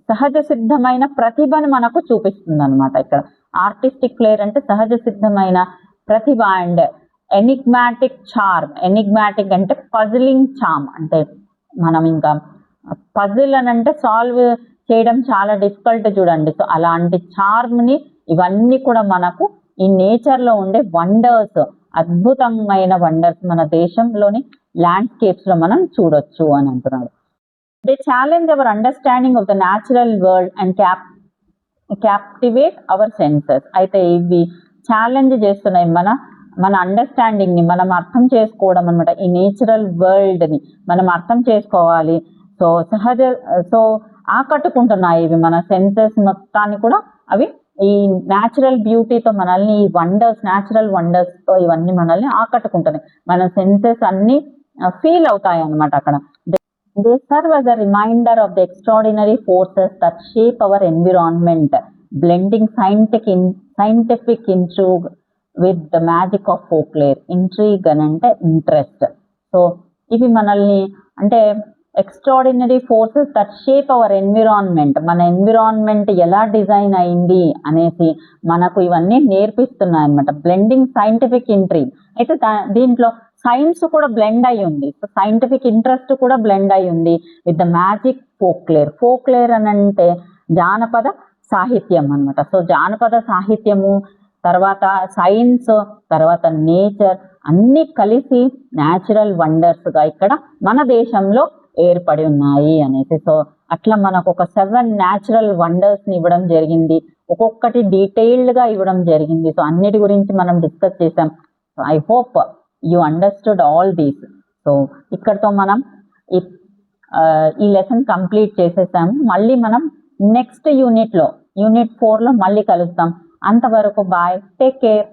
సహజ సిద్ధమైన ప్రతిభను మనకు చూపిస్తుంది అనమాట. ఇక్కడ ఆర్టిస్టిక్ ఫ్లేర్ అంటే సహజ సిద్ధమైన ప్రతిభ. And enigmatic charm. ఎనిగ్మాటిక్ అంటే పజిలింగ్ చార్మ్. అంటే మనం ఇంకా పజిల్ అని అంటే సాల్వ్ చేయడం చాలా డిఫికల్ట్ చూడండి. సో అలాంటి చార్మ్ని ఇవన్నీ కూడా మనకు ఈ నేచర్లో ఉండే వండర్స్, అద్భుతమైన వండర్స్ మన దేశంలోని ల్యాండ్స్కేప్స్లో మనం చూడొచ్చు అని అంటున్నాడు. They challenge our understanding of the natural world and captivate our senses. అయితే ఇవి ఛాలెంజ్ చేస్తున్నాయి మన అండర్స్టాండింగ్ని, మనం అర్థం చేసుకోవడం అనమాట. ఈ నేచురల్ వరల్డ్ని మనం అర్థం చేసుకోవాలి. సో ఆకట్టుకుంటున్నాయి ఇవి మన సెన్సెస్ మొత్తాన్ని కూడా. అవి ఈ న్యాచురల్ బ్యూటీతో మనల్ని, ఈ వండర్స్, న్యాచురల్ వండర్స్తో ఇవన్నీ మనల్ని ఆకట్టుకుంటున్నాయి. మన సెన్సెస్ అన్ని ఫీల్ అవుతాయి అన్నమాట అక్కడ. They serve as a reminder of the extraordinary forces that shape our environment, blending scientific intrigue with the magic of folklore. Intrigue అని అంటే ఇంట్రెస్ట్. సో ఇవి మనల్ని అంటే extraordinary forces that shape hour environment, మన environment ఎలా design అయింది అనేసి మనకు ఇవన్నీ నేర్పిస్తున్నాయి అనమాట. Blending scientific intrigue. అయితే దీంట్లో సైన్స్ కూడా బ్లెండ్ అయి ఉంది. సో సైంటిఫిక్ ఇంట్రెస్ట్ కూడా బ్లెండ్ అయి ఉంది విత్ ద మ్యాజిక్ ఫోక్లేర్. ఫోక్లేర్ అని అంటే జానపద సాహిత్యం అనమాట. సో జానపద సాహిత్యము, తర్వాత సైన్స్, తర్వాత నేచర్ అన్నీ కలిసి న్యాచురల్ వండర్స్గా ఇక్కడ మన దేశంలో ఏర్పడి ఉన్నాయి అనేసి. సో అట్లా మనకు ఒక 7 న్యాచురల్ వండర్స్ని ఇవ్వడం జరిగింది. ఒక్కొక్కటి డీటెయిల్డ్గా ఇవ్వడం జరిగింది. సో అన్నిటి గురించి మనం డిస్కస్ చేసాం. So I hope you understood all these. So ఇక్కడతో మనం ఈ లెసన్ కంప్లీట్ చేసేసాము. మళ్ళీ మనం నెక్స్ట్ యూనిట్లో, యూనిట్ 4లో మళ్ళీ కలుస్తాం. అంతవరకు బాయ్, టేక్ కేర్.